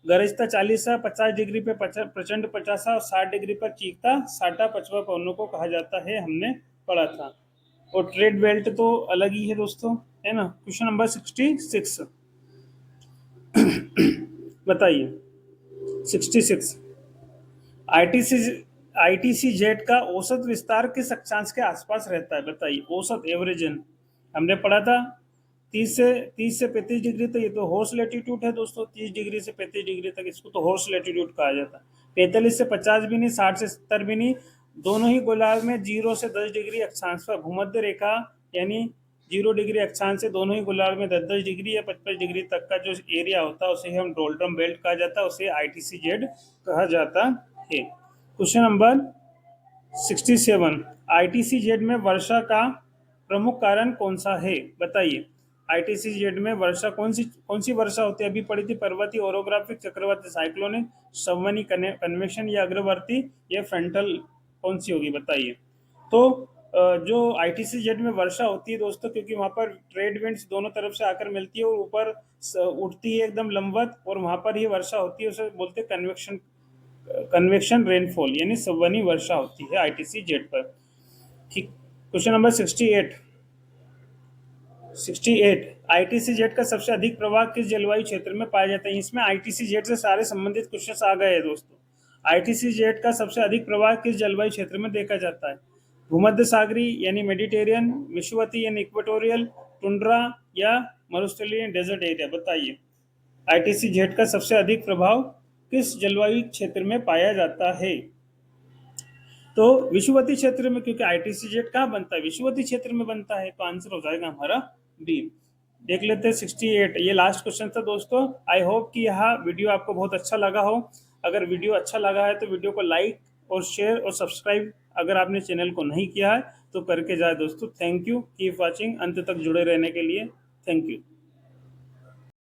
गरजता 40 50 डिग्री पे प्रचंड 50 और 60 डिग्री पर चीखता साटा पछवा पवनों को कहा जाता है, हमने पढ़ा था। और ट्रेड बेल्ट तो अलग ही है दोस्तों, है ना। क्वेश्चन नंबर 66, बताइए। 66, आईटीसी जेड का औसत विस्तार किस अक्षांश के आसपास रहता है? बताइए। औसत, एवरेजन, हमने पढ़ा था 30 से 35 डिग्री तक, ये तो हॉर्स लेटीट्यूड है दोस्तों। 30 डिग्री से 35 डिग्री तक इसको तो हॉर्स लेटीट्यूड कहा जाता है। 45 से 50 भी नहीं, 60 से 70 भी नहीं, दोनों ही गोलार्ध में 0 से 10 डिग्री अक्षांश पर भूमध्य रेखा यानी 0 डिग्री अक्षांश से दोनों ही गोलार्ध में 10-10 डिग्री या 55 डिग्री तक का जो एरिया होता है उसे हम डोल्ड्रम बेल्ट कहा जाता है, उसे आईटीसी जेड कहा जाता है। क्वेश्चन नंबर 67, आईटीसी जेड में वर्षा का प्रमुख कारण कौन सा है? बताइए। आईटीसी जेड में वर्षा कौन सी वर्षा होती है? अभी पढ़ी थी, पर्वतीय, ओरोग्राफिक, चक्रवाती, साइक्लोनिक, संवहनी, कन्वेक्शन या अग्रवर्ती, या फ्रंटल, कौन सी होगी? बताइए। तो जो आईटीसी जेड में वर्षा होती है दोस्तों, क्योंकि वहां पर ट्रेड विंड्स दोनों तरफ से आकर मिलती है और ऊपर उठती है एकदम लंबवत, और वहां पर ही वर्षा होती है, उसे बोलते हैं कन्वेक्शन रेनफॉल, यानी संवहनी वर्षा होती है आईटीसी जेड पर। ठीक। क्वेश्चन नंबर 68, आईटीसी जेड का सबसे अधिक प्रभाव किस जलवायु क्षेत्र में पाया जाता है? इसमें आईटीसी जेड से सारे संबंधित क्वेश्चंस आ गए हैं दोस्तों। आईटीसी जेड का सबसे अधिक प्रभाव किस जलवायु क्षेत्र में देखा जाता है? भूमध्य सागरी यानी मेडिटेरियन, विषुवतीय यानी इक्वेटोरियल, टुंड्रा या मरुस्थलीय डेजर्ट एरिया, बताइए। आईटीसी जेड का सबसे अधिक प्रभाव किस जलवायु क्षेत्र में पाया जाता है? तो विषुवतीय क्षेत्र में, क्योंकि आईटीसी जेड कहाँ बनता है? विषुवतीय क्षेत्र में बनता है, तो आंसर हो जाएगा हमारा बी। देख लेते हैं 68, ये लास्ट क्वेश्चन था दोस्तों। आई होप कि यह वीडियो आपको बहुत अच्छा लगा हो। अगर वीडियो अच्छा लगा है तो वीडियो को लाइक और शेयर और सब्सक्राइब अगर आपने चैनल को नहीं किया है तो करके जाए दोस्तों। थैंक यू, कीप वॉचिंग, अंत तक जुड़े रहने के लिए थैंक यू।